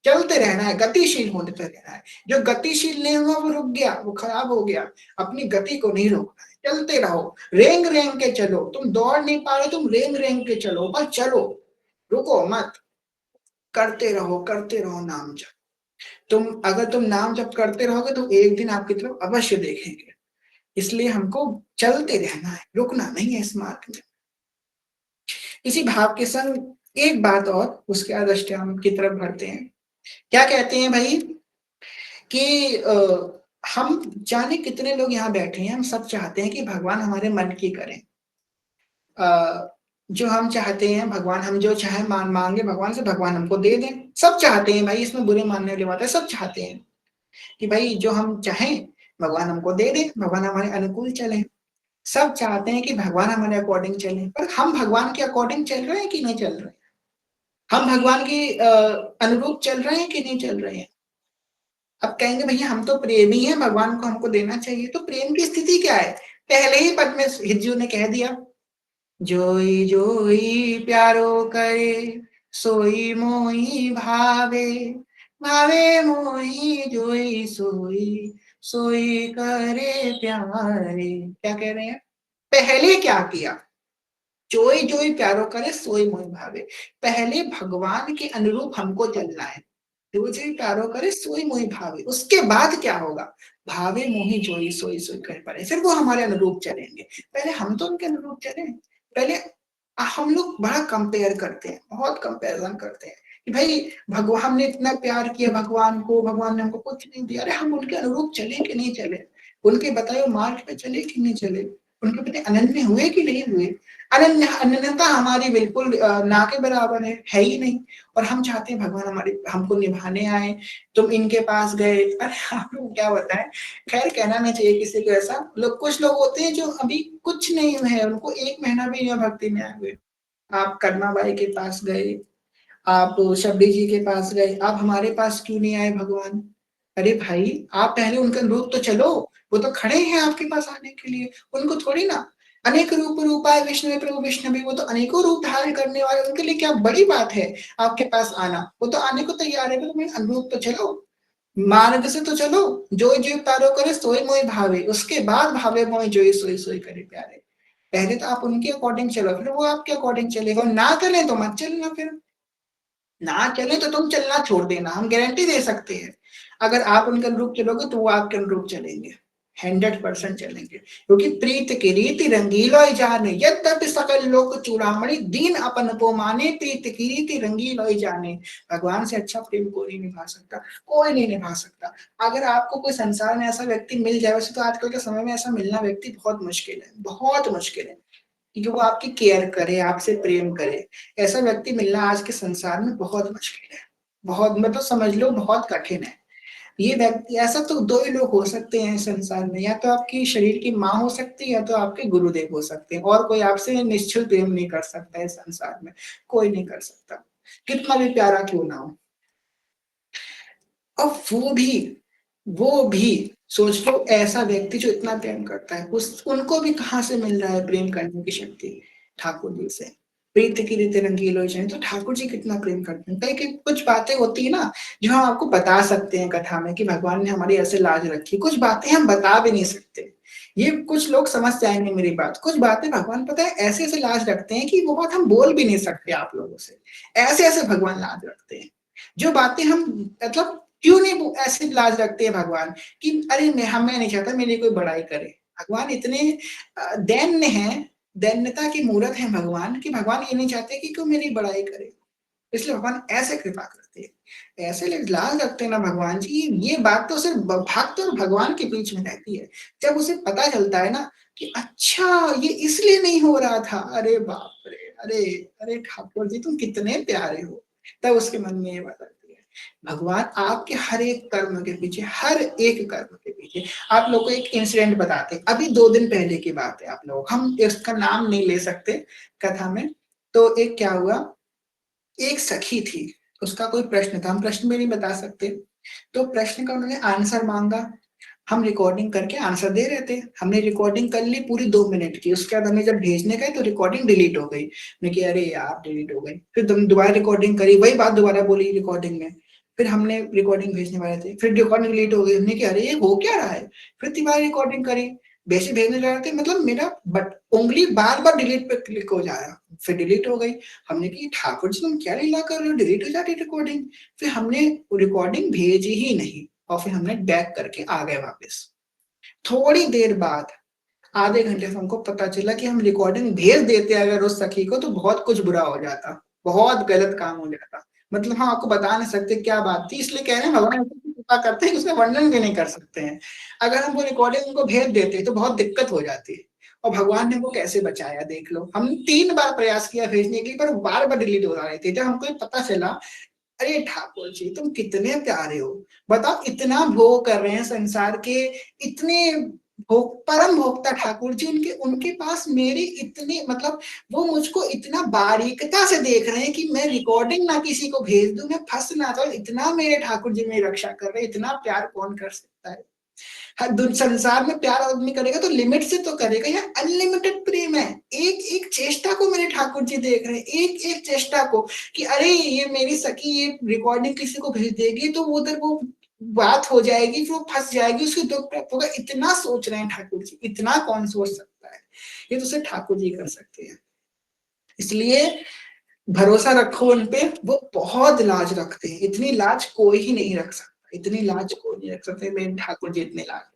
चलते रहना है, गतिशील होते रहना है। जो गतिशील नहीं हुआ वो रुक गया, वो खराब हो गया। अपनी गति को नहीं रोकना है, चलते रहो, रेंग-रेंग के चलो। तुम दौड़ नहीं पा रहे, तुम रेंग-रेंग के चलो, पर चलो, रुको मत। करते रहो नाम जप। अगर तुम नाम जप करते रहोगे तो एक दिन आपकी तरफ अवश्य देखेंगे। इसलिए हमको चलते रहना है, रुकना नहीं है इस मार्ग में। इसी भाव के संग एक बात और उसके बाद अष्टयाम की तरफ बढ़ते हैं। क्या कहते हैं भई कि हम जाने कितने लोग यहाँ बैठे हैं, हम सब चाहते हैं कि भगवान हमारे मन की करें। जो हम चाहते हैं भगवान हम जो चाहे माँगे भगवान से भगवान हमको दे दें। सब चाहते हैं भाई इसमें बुरे मानने वाली बात है, सब चाहते हैं कि भाई जो हम चाहें भगवान हमको दे दें, भगवान हमारे अनुकूल चलें। सब चाहते हैं कि भगवान हमारे अकॉर्डिंग चलें, पर हम भगवान के अकॉर्डिंग चल रहे हैं कि नहीं चल रहे हैं? हम भगवान के अनुरूप चल रहे हैं कि नहीं चल रहे हैं? अब कहेंगे भैया हम तो प्रेमी हैं, भगवान को हमको देना चाहिए, तो प्रेम की स्थिति क्या है? पहले ही पद में हिज्जू ने कह दिया, जोई जोई प्यारो करे, सोई मोही भावे, भावे मोही जोई सोई, सोई करे प्यारे। क्या कह रहे हैं? पहले क्या किया? जोई जोई प्यारो करे सोई मोहि भावे। पहले भगवान के अनुरूप हमको चलना है। जो जो प्यारो करे सोई मोहि भावे। उसके बाद क्या होगा? भावे मोहि जोई सोई सोई कर पड़े। फिर वो हमारे अनुरूप चलेंगे। पहले हम तो उनके अनुरूप चले। पहले हम लोग बड़ा कंपेयर करते हैं, बहुत कंपैरिजन करते हैं कि भाई भगवान हमने इतना प्यार किया भगवान को, भगवान ने हमको कुछ नहीं दिया। अरे हम उनके अनुरूप चले कि नहीं चले? उनके बताए हुए मार्ग पे चले कि नहीं चले? उनके प्रति अनन्य हुए कि नहीं हुए? अनन्यता हमारी बिल्कुल ना के बराबर है ही नहीं। और हम चाहते हैं भगवान हमारे हमको निभाने आए। तुम इनके पास गए, अरे आपको क्या बताएं, खैर कहना नहीं चाहिए किसी को ऐसा। लोग कुछ लोग होते हैं जो अभी कुछ नहीं है, उनको 1 महीना भी नहीं भक्ति में आए हुए। आप करमा बाई के पास गए, आप शबरी जी के पास गए, आप हमारे पास क्यों नहीं आए भगवान? अरे भाई, आप पहले उनके अनुरूप तो चलो, वो तो खड़े हैं आपके पास आने के लिए, उनको थोड़ी ना अनेक रूप रूपाय विष्णु प्रभु विष्णु, वो तो अनेकों रूप धारण करने वाले, उनके लिए क्या बड़ी बात है आपके पास आना? वो तो आने को तैयार है, तुम अनुरूप तो चलो, मार्ग से तो चलो। जो जो प्यारो करे सोई मोहि भावे, उसके बाद भावे मोहि जोई सोई सोई करे प्यारे। पहले तो आप उनके अकॉर्डिंग चलो, फिर वो आपके अकॉर्डिंग चलेगा। ना चले तो मत चलना फिर। ना चले तो तुम चलना छोड़ देना, हम गारंटी दे सकते हैं। अगर आप उनके अनुरूप चलोगे तो वो आपके अनुरूप चलेंगे, 100% चलेंगे। क्योंकि प्रीत की रीति रंगीलो जाने, यद्यपि सकल लोक चूड़ामणि, दीन अपन को माने, प्रीत की रीति रंगीलो जाने। भगवान से अच्छा प्रेम कोई नहीं निभा सकता, कोई नहीं निभा सकता। अगर आपको कोई संसार में ऐसा व्यक्ति मिल जाए, वैसे तो आजकल के समय में ऐसा मिलना व्यक्ति बहुत मुश्किल है, बहुत मुश्किल है कि वो आपकी केयर करे, आपसे प्रेम करे। ऐसा व्यक्ति मिलना आज के संसार में बहुत मुश्किल है। बहुत मतलब समझ लो बहुत कठिन है। ये व्यक्ति ऐसा तो 2 ही लोग हो सकते हैं इस संसार में, या तो आपकी शरीर की माँ हो सकती है या तो आपके गुरुदेव हो सकते हैं, और कोई आपसे निश्चल प्रेम नहीं कर सकता है इस संसार में, कोई नहीं कर सकता, कितना भी प्यारा क्यों ना हो। और वो भी सोच लो, ऐसा व्यक्ति जो इतना प्रेम करता है, उस उनको भी कहाँ से मिल रहा है प्रेम करने की शक्ति? ठाकुर जी से। प्रीत की रीत रंगीलो जाने, तो ठाकुर जी कितना प्रेम करते हैं। कई कई कुछ बातें होती है ना जो हम आपको बता सकते हैं कथा में कि भगवान ने हमारी ऐसे लाज रखी, कुछ बातें हम बता भी नहीं सकते। ये कुछ लोग समझ जाएंगे मेरी बात। कुछ बातें भगवान पता है ऐसे ऐसे लाज रखते हैं कि वो बात हम बोल भी नहीं सकते आप लोगों से। ऐसे ऐसे भगवान लाज रखते हैं, जो बातें हम मतलब क्यों नहीं ऐसे लाज रखते हैं भगवान कि अरे मैं नहीं चाहता मेरी कोई बड़ाई करे। भगवान इतने दैन्य हैं, दैन्यता की मूरत है भगवान, कि भगवान ये नहीं चाहते कि कोई मेरी बड़ाई करे। इसलिए भगवान ऐसे कृपा करते हैं। सकते। ऐसे लाज रखते हैं ना भगवान जी, ये बात तो सिर्फ़ भक्त और भगवान के बीच में रहती है। जब उसे पता चलता है ना कि अच्छा ये इसलिए नहीं हो रहा था, अरे बाप रे! अरे! अरे ठाकुर जी तुम कितने प्यारे हो, तब उसके मन में ये बात आती है। भगवान आपके हर एक कर्म के पीछे, हर एक कर्म के पीछे आप लोगों को एक इंसिडेंट बताते हैं। अभी 2 दिन पहले की बात है आप लोगों को, हम इसका नाम नहीं ले सकते कथा में। तो एक क्या हुआ, एक सखी थी, उसका कोई प्रश्न था, हम प्रश्न भी नहीं बता सकते। तो प्रश्न का उन्होंने आंसर माँगा, हम रिकॉर्डिंग करके आंसर दे रहे थे। हमने रिकॉर्डिंग कर ली पूरी 2 मिनट की, उसके बाद हमें जब भेजने गए तो रिकॉर्डिंग डिलीट हो गई। मैं कि अरे यार! डिलीट हो गई। फिर तुम दोबारा रिकॉर्डिंग करी, वही बात दोबारा बोली रिकॉर्डिंग में। फिर हमने रिकॉर्डिंग भेजने वाले थे, फिर रिकॉर्डिंग डिलीट हो गई। हमने कि अरे ये हो क्या रहा है? फिर दोबारा रिकॉर्डिंग करी, वैसे भेजने जा रहे थे, मतलब मेरा उँगली बार-बार डिलीट पे क्लिक हो जा रहा, फिर डिलीट हो गई। हमने कि ठाकुर जी तुम क्या लीला कर रहे हो? डिलीट हो जा रही रिकॉर्डिंग। फिर हमने रिकॉर्डिंग भेजी ही नहीं और फिर हमने बैक करके आ गए वापस। थोड़ी देर बाद, आधे घंटे से हमको पता चला कि हम रिकॉर्डिंग भेज देते अगर उस सखी को तो बहुत कुछ बुरा हो जाता, बहुत गलत काम हो जाता। मतलब हम आपको बता नहीं सकते क्या बात थी, इसलिए कह रहे हैं भगवान ऐसी कृपा करते हैं कि उसका वर्णन भी नहीं कर सकते हैं। अगर हम वो रिकॉर्डिंग उनको भेज देते तो बहुत दिक्कत हो जाती। और भगवान ने हमको कैसे बचाया देख लो। हमने 3 बार प्रयास किया भेजने की पर बार-बार डिलीट हो रहे थे। जब हमको ये पता चला, अरे ठाकुर जी तुम कितने प्यारे हो। बताओ इतना भोग कर रहे हैं संसार के, इतने भोग परम भोक्ता ठाकुर जी उनके उनके पास मेरी इतनी मतलब वो मुझको इतना बारीकता से देख रहे हैं कि मैं रिकॉर्डिंग ना किसी को भेज दूँ, मैं फँस ना जाऊँ, इतना मेरे ठाकुर जी मेरी रक्षा कर रहे हैं, इतना प्यार कौन कर सकता है? हर दुन संसार में प्यार आदमी करेगा तो लिमिट से तो करेगा, यहाँ अनलिमिटेड प्रेम है। एक-एक चेष्टा को मेरे ठाकुर जी देख रहे हैं, एक-एक चेष्टा को कि अरे! ये मेरी सखी ये रिकॉर्डिंग किसी को भेज देगी तो उधर वो बात हो जाएगी, फिर वो फँस जाएगी, उसको दुःख प्राप्त होगा, इतना सोच रहे हैं ठाकुर जी, इतना कौन सोच सकता है? ये तो सिर्फ ठाकुर जी कर सकते हैं। इसलिए भरोसा रखो उन पे, वो बहुत लाज रखते हैं, इतनी लाज कोई ही नहीं रख सकता, इतनी लाज कोई नहीं रख सकते, मेरे ठाकुर जी इतने लाज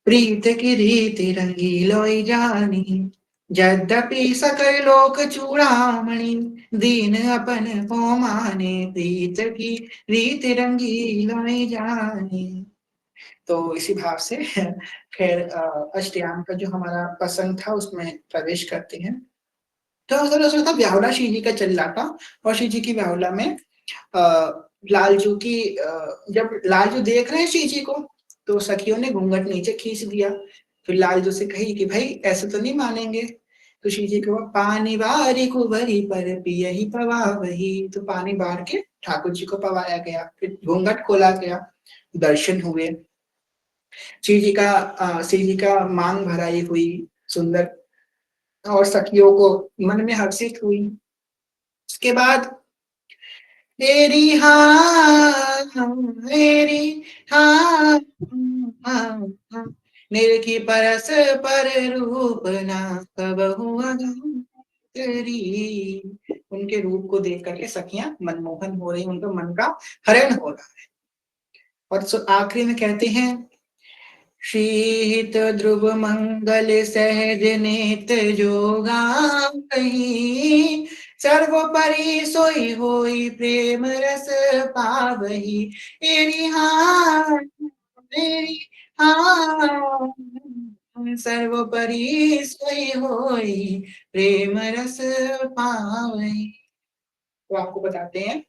प्रीत की रीति रंगीलोई जानी यद्यपि सकल लोक चूड़ामणि दीन अपन को माने प्रीत की रीति रंगीलोई जानी। तो इसी भाव से खैर अष्टयाम का जो हमारा प्रसंग था उसमें प्रवेश करते हैं। तो असल था ब्याहुला श्री जी का चल रहा था और श्री जी की ब्याहुला में लालजू की जब लालजू देख रहे हैं श्री जी को तो सखियों ने घूंघट नीचे खींच दिया। फिर लालजू से कही कि भाई ऐसे तो नहीं मानेंगे। तो श्री जी को पानी बारी कुंवरी पर पियहि पवावही, तो पानी बार के ठाकुर जी को पवाया गया, फिर घूंघट खोला गया, दर्शन हुए। श्री जी का मांग भराई हुई सुंदर और सखियों को मन में हर्षित हुई। उसके बाद तेरी हाँ मेरी हाँ हाँ हाँ निरखी परस पर रूप ना कबहु तेरी, उनके रूप को देख करके सखियां मनमोहन हो रही, उनका मन का हरण हो रहा है। और आखिरी में कहते हैं शीत ध्रुव मंगल सहज नेत जोगा कहीं सर्वोपरि सोई होई प्रेम रस पावही एरी हाँ मेरी हाँ सर्वोपरि सोई होई प्रेम रस पावही। तो आपको बताते हैं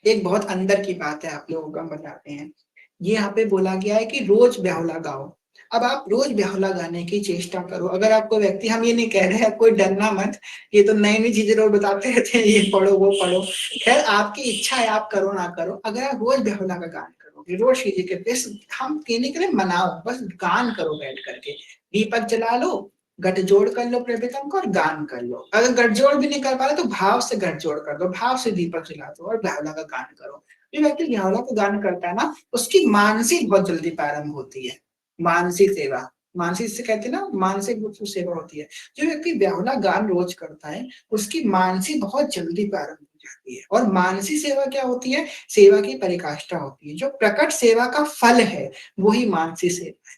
एक बहुत अंदर की बात है, आप लोगों को हम बताते हैं। ये यहाँ पे बोला गया है कि रोज बेहुला गाओ। अब आप रोज बेहुला गाने की चेष्टा करो। अगर आपको व्यक्ति, हम ये नहीं कह रहे हैं कोई डरना मत, ये तो नई-नई चीजें लोग बताते रहते हैं, ये पढ़ो, वो पढ़ो। खैर आपकी इच्छा है, आप करो ना करो। अगर आप रोज बेहुला का गान करोगे, रोज श्री जी के बस हम कहने के लिए मनाओ, बस गान करो बैठ करके। दीपक जला लो, गठजोड़ कर लो प्रभुतम को और गान कर लो। अगर गठजोड़ भी नहीं कर पा रहे तो भाव से गठजोड़ कर दो, भाव से दीपक जला दो और बेहुला का गान करो। जो व्यक्ति बेहुला का गान करता है ना, उसकी मानसिक बहुत जल्दी प्रारंभ होती है। मानसिक सेवा, मानसिक से कहते हैं ना, मानसिक रूप से सेवा होती है। जो व्यक्ति बेहुला गान रोज करता है, उसकी मानसिक बहुत जल्दी प्रारंभ हो जाती है। और मानसिक सेवा क्या होती है? सेवा की परिकाष्ठा होती है। जो प्रकट सेवा का फल है, वही मानसिक सेवा है।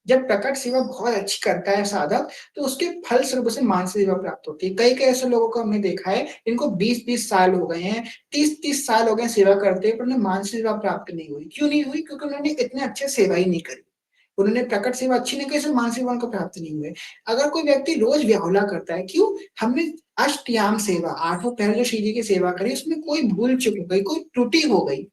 जब प्रकट सेवा बहुत अच्छी करता है साधक, तो उसके फलस्वरूप उसे मानसिक सेवा प्राप्त होती है। कई-कई ऐसे लोगों को हमने देखा है, इनको 20-20 साल हो गए हैं, 30-30 साल हो गए सेवा करते हुए, पर उन्हें मानसिक सेवा प्राप्त नहीं हुई। क्यों नहीं हुई? क्योंकि उन्होंने इतने अच्छे सेवा ही नहीं करी। उन्होंने प्रकट सेवा अच्छी नहीं की, इसलिए मानसिक सेवा उनको प्राप्त नहीं हुए। अगर कोई व्यक्ति रोज़ व्याहुला करता है, क्यों? हमने अष्टयाम सेवा, 8 पहर जो श्री जी की सेवा करी, उसमें कोई भूल-चूक हो गई, कोई त्रुटि हो गई,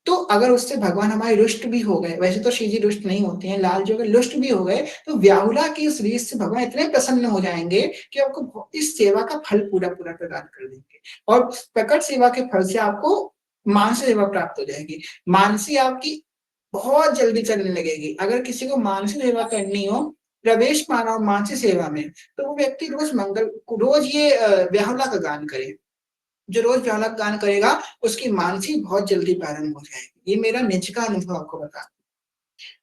तो अगर उससे भगवान हमारे रुष्ट भी हो गए, वैसे तो श्री जी रुष्ट नहीं होते हैं, लाल जी अगर रुष्ट भी हो गए, तो व्याहुला की उस रीत से भगवान इतने प्रसन्न हो जाएँगे कि आपको इस सेवा का फल पूरा-पूरा प्रदान कर देंगे। और प्रकट सेवा के फल से आपको मानसी सेवा प्राप्त हो जाएगी। मानसी आपकी बहुत जल्दी चलने लगेगी। अगर किसी को मानसी सेवा करनी हो, प्रवेश पाना हो मानसी सेवा में, तो वो व्यक्ति रोज़ ये व्याहुला का गान करे। जो रोज़ व्याला गान करेगा, उसकी मानसिक बहुत जल्दी प्रारंभ हो जाएगी। ये मेरा निज का अनुभव आपको बता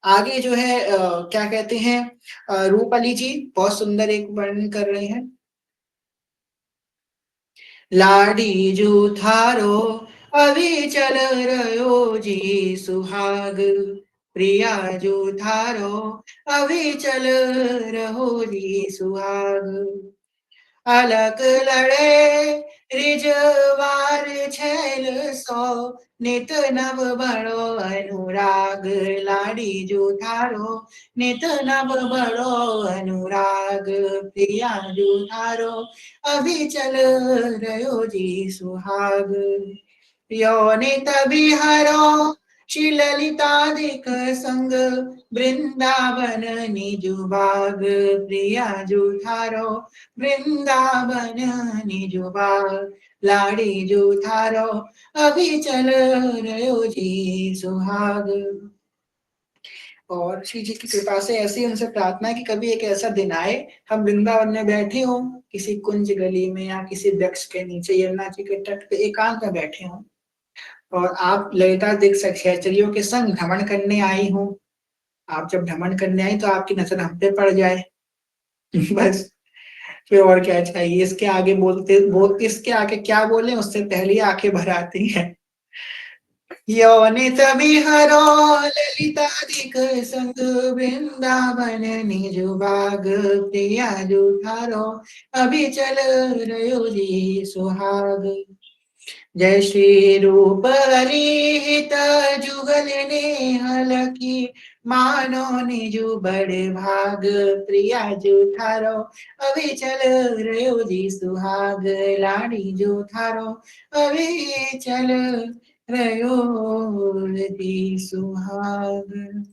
आगे जो है क्या कहते हैं रूपाली जी बहुत सुंदर एक वर्णन कर रहे हैं। लाडी जूठारो अविचल रयो जी सुहाग प्रिया जूठारो अविचल रहो जी सुहाग अलग लड़े रिजवार छैल सो नित नव बड़ो अनुराग लाड़ी जूठारो नित नव बड़ो अनुराग प्रिया जूठारो अभी चल रयो जी सुहाग योनित बिहारो श्री ललितादिक संग वृंदावन निजुबाग प्रिया जूठारो वृंदावन निजुबाग लाड़ी जूठारो अभी चल रयो जी सुहाग। और श्री जी की कृपा से ऐसी उनसे प्रार्थना है कि कभी एक ऐसा दिन आए हम वृंदावन में बैठे हों किसी कुंज गली में या किसी वृक्ष के नीचे यमुना जी के तट पे एकांत में बैठे हों और आप ललिता दीक्षित सहचरियों के संग भ्रमण करने आई हूँ। आप जब भ्रमण करने आई तो आपकी नजर हम पे पड़ जाए बस फिर और क्या चाहिए इसके आगे इसके आगे क्या बोले उससे पहले आंखें भर आती हैं। योनित विहरो ललितादिक संग वृंदावन निज बाग प्रिया जूठारो अभी चल रयो जी सुहाग जय श्री रूप हरिहित जुगल नेहल की मानो निजु बड़े भाग प्रिया जूठारो अभी चल रयो जी सुहाग लाड़ी जूठारो अभी चल रयो जी सुहाग।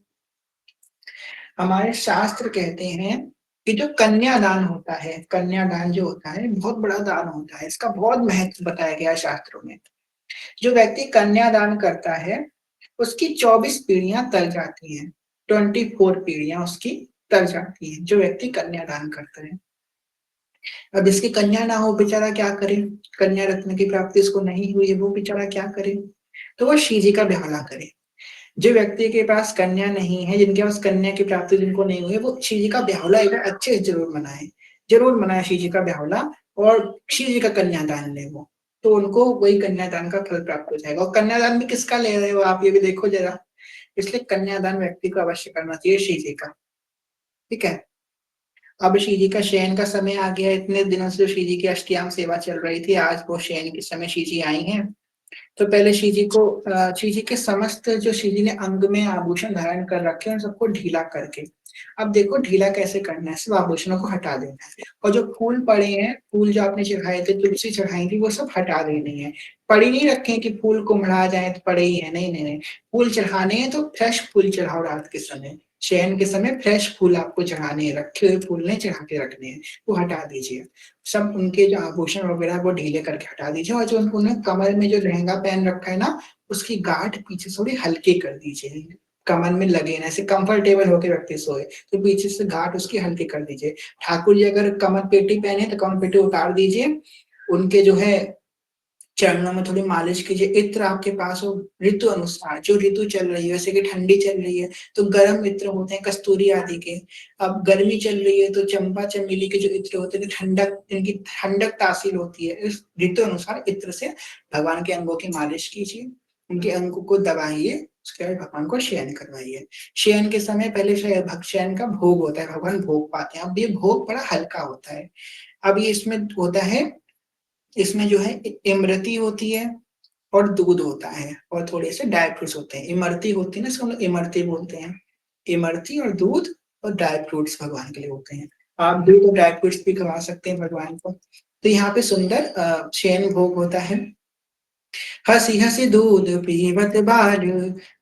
हमारे शास्त्र कहते हैं कि जो कन्यादान होता है कन्यादान जो होता है बहुत बड़ा दान होता है इसका बहुत महत्व बताया गया है शास्त्रों में। जो व्यक्ति कन्यादान करता है उसकी 24 पीढ़ियां तर जाती हैं 24 पीढ़ियां उसकी तर जाती हैं जो व्यक्ति कन्यादान करता है। अब इसकी कन्या ना हो बेचारा क्या करे कन्या रत्न की प्राप्ति उसको नहीं हुई है वो बेचारा क्या करे तो वो श्री जी का ब्याहला करे। जो व्यक्ति के पास कन्या नहीं है जिनके पास कन्या की प्राप्ति जिनको नहीं हुई है वो श्री जी का ब्याहुला एक बार अच्छे से जरूर मनाए श्री जी का ब्याहुला और श्री जी का कन्यादान ले वो तो उनको वही कन्यादान का फल प्राप्त हो जाएगा। और कन्यादान भी किसका ले रहे हो आप ये भी देखो जरा। इसलिए कन्यादान व्यक्ति को अवश्य करना चाहिए श्री जी का। ठीक है। अब श्री जी का शयन का समय आ गया इतने दिनों से श्री जी की अष्टयाम सेवा चल रही थी आज वो शयन के समय श्री जी आई हैं। तो पहले श्री जी के समस्त जो श्री जी ने अंग में आभूषण धारण कर रखे हैं उन सबको ढीला करके अब देखो ढीला कैसे करना है सब आभूषणों को हटा देना है और जो फूल पड़े हैं फूल जो आपने चढ़ाए थे तुलसी चढ़ाई थी वो सब हटा देने हैं। पड़ी नहीं रखे कि फूल कुम्हला जाए तो पड़े ही है नहीं फूल चढ़ाने हैं तो फ्रेश फूल चढ़ाओ रात के समय शयन के समय फ्रेश फूल आपको चढ़ाने हैं रखे हुए फूल नहीं चढ़ा के रखने हैं वो हटा दीजिए। सब उनके जो आभूषण वगैरह वो ढीले करके हटा दीजिए और जो उन्होंने कमर में जो लहंगा पहन रखा है ना उसकी गांठ पीछे थोड़ी हल्की कर दीजिए कमर में लगे ना ऐसे कंफर्टेबल होकर व्यक्ति सोए तो पीछे से गांठ उसकी हल्की कर दीजिए। ठाकुर जी अगर कमर पेटी पहने तो कमर पेटी उतार दीजिए उनके जो है चरणों में थोड़ी मालिश कीजिए। इत्र आपके पास हो ऋतु अनुसार जो ऋतु चल रही है जैसे कि ठंडी चल रही है तो गर्म इत्र होते हैं कस्तूरी आदि के। अब गर्मी चल रही है तो चंपा चमेली के जो इत्र होते हैं ठंडक इनकी ठंडक तासील होती है इस ऋतु अनुसार इत्र से भगवान के अंगों की मालिश कीजिए उनके अंगों को दबाइए उसके बाद भगवान को शयन करवाइए। शयन के समय पहले शयन का भोग होता है, भगवान भोग पाते हैं। अब ये भोग बड़ा हल्का होता है। अब ये इसमें होता है, इसमें जो है इमरती होती है और दूध होता है और थोड़े से ड्राई फ्रूट्स होते हैं। इमरती होती है ना, इसको हम लोग इमरती बोलते हैं। इमरती और दूध और ड्राई फ्रूट्स भगवान के लिए होते हैं। आप दूध और ड्राई फ्रूट्स भी खवा सकते हैं भगवान को। तो यहाँ पे सुंदर शयन भोग होता है। हसी हसी दूध पीवत बाल,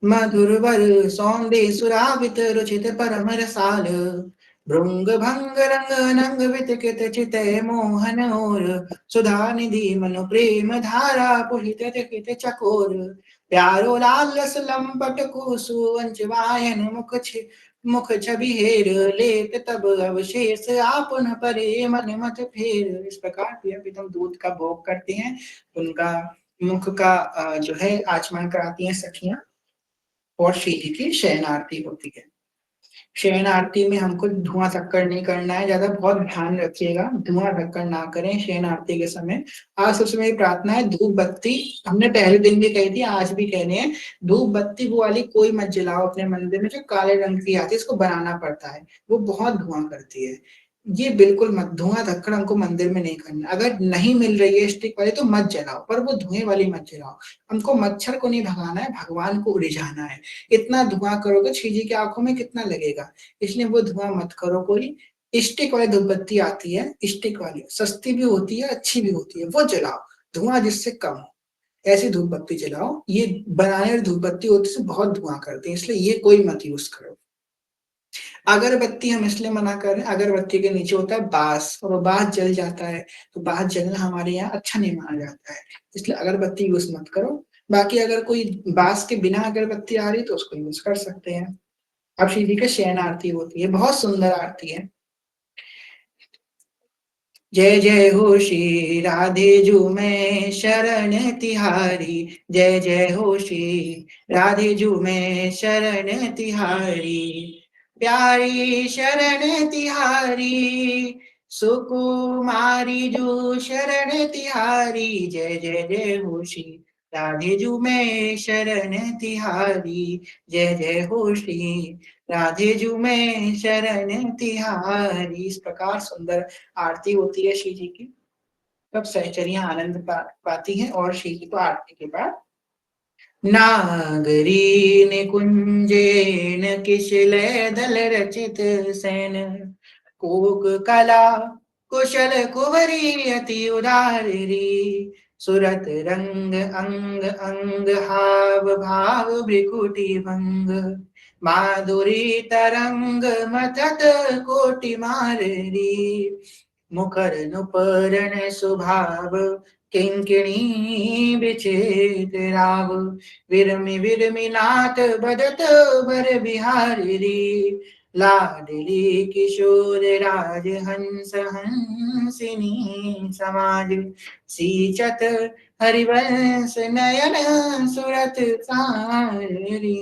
मधुर वर सौंदे सुरावित रुचित परम रसाल। भृंग भंग रंग नंग वितकित चितय मोहन और, सुधा निधि मनु प्रेम धारा पुहित चकित चकोर। प्यारो लाल रस लंपट कुसुवंच वायन मुख छवि हेर, लेत तब अवशेष आपन परे मन मत फेर। इस प्रकार प्रिय प्रीतम दूध का भोग करते हैं, उनका मुख का जो है आचमन कराती हैं सखियां, और श्री जी की शयन आरती होती है। शयन आरती में हमको धुआं धक्कड़ नहीं करना है, ज्यादा बहुत ध्यान रखिएगा, धुआं धक्कड़ ना करें शयन आरती के समय। आज सबसे मेरी प्रार्थना है, धूप बत्ती हमने पहले दिन भी कही थी, आज भी कह रहे हैं, धूप बत्ती वो वाली कोई मत जलाओ अपने मंदिर में जो काले रंग की आती है, इसको बनाना पड़ता है, वो बहुत धुआं करती है। ये बिल्कुल मत, धुआं धक्कड़ हमको मंदिर में नहीं करना। अगर नहीं मिल रही है स्टिक वाली तो मत जलाओ, पर वो धुएं वाली मत जलाओ। हमको मच्छर को नहीं भगाना है, भगवान को रिझाना है। इतना धुआं करोगे श्री जी की आंखों में कितना लगेगा, इसलिए वो धुआं मत करो। कोई स्टिक वाली धूपबत्ती आती है, स्टिक वाली सस्ती भी होती है, अच्छी भी होती है, वो जलाओ, धुआं जिससे कम हो, ऐसी धूपबत्ती जलाओ। ये बनाने वाली धूपबत्ती होती है बहुत धुआं करती है, इसलिए ये कोई मत यूज करो। अगरबत्ती हम इसलिए मना कर रहे हैं, अगरबत्ती के नीचे होता है बांस, और वो बांस जल जाता है, तो बांस जलना हमारे यहाँ अच्छा नहीं माना जाता है, इसलिए अगरबत्ती यूज मत करो। बाकी अगर कोई बांस के बिना अगरबत्ती आ रही तो उसको यूज कर सकते हैं। अब श्री जी की शयन आरती होती है, बहुत सुंदर आरती है। जय जय हो श्री राधे जू मैं शरण तिहारी, जय जय हो श्री राधे जू मैं शरण तिहारी। प्यारी शरण तिहारी, सुकुमारी जू शरण तिहारी, जय जय जय हो श्री राधे जू मैं शरण तिहारी, जय जय हो श्री राधे जू मैं शरण तिहारी। इस प्रकार सुंदर आरती होती है श्री जी की। तब सहचरियां आनंद पाती हैं, और श्री जी को आरती के बाद नागरी निकुंजेन किशलय दल रचित सैन, कोक कला कुशल कुवरी अति उदारी। सुरत रंग अंग अंग हाव भाव भ्रिकुटी भंग, माधुरी तरंग मथत कोटि माररी। मुखर नुपरण सुभाव किंकिणी विचित राव, विरमि विरमि नाथ बदत बर बिहारी रे। लाडली किशोर राज हंस हंसिनी समाज, सींचत हरिवंश नयन सुरत सारी।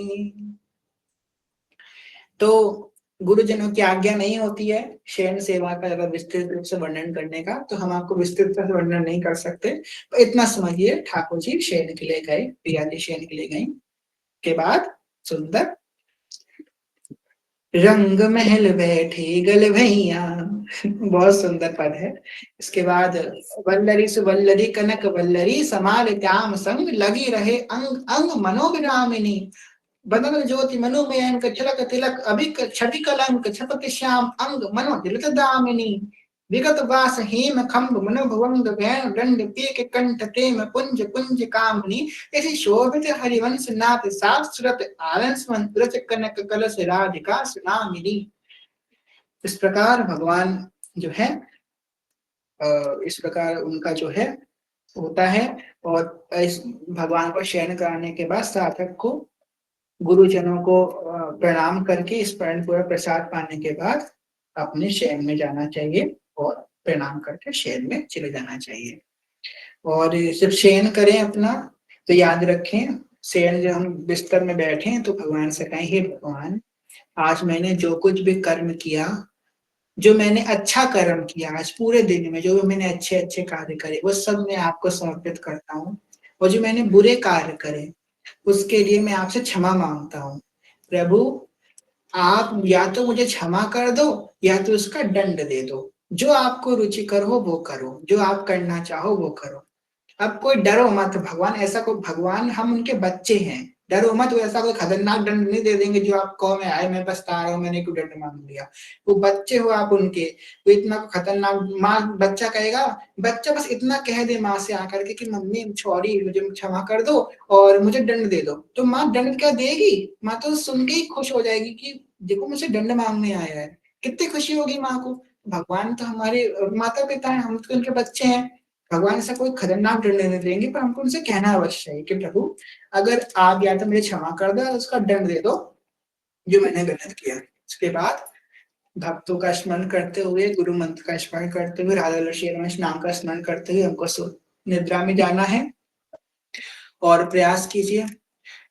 तो गुरुजनों की आज्ञा नहीं होती है शयन सेवा का अगर विस्तृत रूप से वर्णन करने का, तो हम आपको विस्तृत रूप से वर्णन नहीं कर सकते। तो इतना समझिए, ठाकुर जी शयन के लिए गए, प्रिया जी शयन के लिए गई के बाद सुंदर रंग महल बैठे गल भैया, बहुत सुंदर पद है। इसके बाद वल्लरी सुवल्लरी कनक वल्लरी, समाल श्याम संग लगी रहे अंग अंग मनोविरामिनी। बदन ज्योति मनुमयंक छलक तिलक अभिक छवि कलंक छपक श्याम अंग मनो दिलत दामिनी। विगत वास हेम खंभ मनो भवंग वैन दंड पीक कंठ प्रेम पुंज कुंज कामनी। ऐसी शोभित हरिवंश नाथ सात सुरत आरंस मंत्र कनक कलश राधिका सुनामिनी। इस प्रकार भगवान जो है इस प्रकार उनका जो है होता है। और इस भगवान को शयन कराने के बाद साधक को गुरुजनों को प्रणाम करके इस पूरा प्रसाद पाने के बाद अपने शयन में जाना चाहिए, और प्रणाम करके शयन में चले जाना चाहिए। और जब शयन करें अपना, तो याद रखें, शयन जब हम बिस्तर में बैठे तो भगवान से कहें, हे भगवान, आज मैंने जो कुछ भी कर्म किया, जो मैंने अच्छा कर्म किया आज पूरे दिन में, जो भी मैंने अच्छे अच्छे कार्य करे, वो सब मैं आपको समर्पित करता हूँ। और जो मैंने बुरे कार्य करे, उसके लिए मैं आपसे क्षमा मांगता हूँ। प्रभु, आप या तो मुझे क्षमा कर दो या तो उसका दंड दे दो। जो आपको रुचिकर हो वो करो, जो आप करना चाहो वो करो। अब कोई डरो मत, भगवान ऐसा कोई, भगवान हम उनके बच्चे हैं, डरो मत, वो ऐसा कोई खतरनाक दंड नहीं दे देंगे जो आप कहो मैं आए मैं पछता रहा हूँ मैंने क्यों दंड मांग लिया। वो बच्चे हो आप उनके, वो इतना खतरनाक, माँ बच्चा कहेगा, बच्चा बस इतना कह दे माँ से आकर के कि मम्मी सॉरी मुझे क्षमा कर दो और मुझे दंड दे दो, तो माँ दंड क्या देगी? माँ तो सुन के ही खुश हो जाएगी कि देखो मुझे दंड मांगने आया है, कितनी खुशी होगी माँ को। भगवान तो हमारे माता पिता हैं, हम तो उनके बच्चे हैं। भगवान ऐसा कोई खतरनाक दंड नहीं देंगे, पर हमको उनसे कहना अवश्य है कि प्रभु, अगर आप या तो मुझे क्षमा कर दो, उसका दंड दे दो जो मैंने गलत किया। उसके बाद भक्तों का स्मरण करते हुए, गुरु मंत्र का स्मरण करते हुए, राधा लक्ष्मी रमेश नाम का स्मरण करते हुए हमको निद्रा में जाना है। और प्रयास कीजिए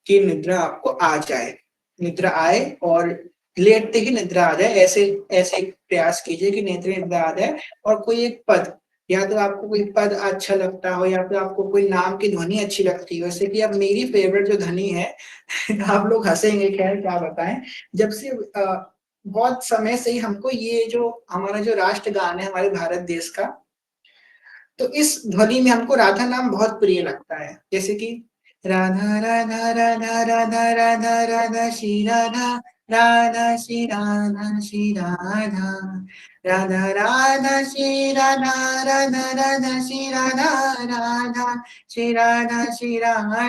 कि निद्रा आपको आ जाए, निद्रा आए और लेटते ही निद्रा आ जाए, ऐसे ऐसे प्रयास कीजिए कि नेत्र निद्रा आ जाए। और कोई एक पद, या तो आपको कोई पद अच्छा लगता हो या फिर आपको कोई नाम की ध्वनि अच्छी लगती हो, जैसे कि अब मेरी फेवरेट जो ध्वनि है आप लोग हंसेंगे, खैर क्या बताएं। जब से बहुत समय से ही हमको ये जो हमारा जो राष्ट्रगान है हमारे भारत देश का, तो इस ध्वनि में हमको राधा नाम बहुत प्रिय लगता है। जैसे कि राधा राधा राधा राधा राधा राधा श्री राधा, राधा श्री राधा श्री राधा, राधा राधा श्री राधा, राधा राधा श्री राधा, राधा श्री राधा श्री राधा,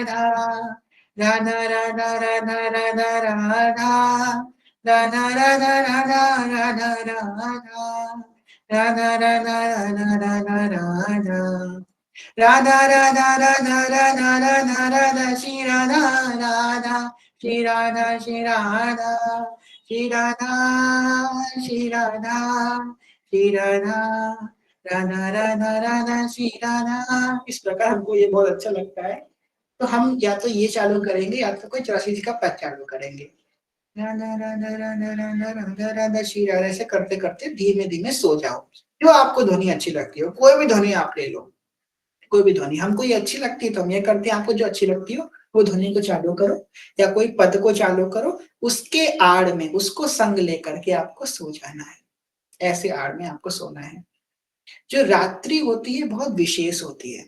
राधा राधा राधा राधा राधा, राधा राधा राधा राधा राधा, राधा राधा राधा राधा राधा, राधा राधा राधा राधा राधा राधा श्री राधा, राधा श्री राधा श्री राधा, श्री राधा श्री राधा श्री राधा, राधा राधा राधा श्री राधा। इस प्रकार हमको ये बहुत अच्छा लगता है। तो हम या तो ये चालू करेंगे या तो कोई 84 जी का पद चालू करेंगे। राधा राधा राधा राधा राधा राधा श्री राधा, ऐसे करते करते धीमे धीमे सो जाओ। जो आपको ध्वनि अच्छी लगती हो, कोई भी ध्वनि आप ले लो, कोई भी ध्वनि हमको ये अच्छी लगती है तो हम ये करते हैं, आपको जो अच्छी लगती हो वो ध्वनि को चालू करो या कोई पद को चालू करो, उसके आड़ में उसको संग लेकर के आपको सो जाना है। ऐसे आड़ में आपको सोना है। जो रात्रि होती है बहुत विशेष होती है।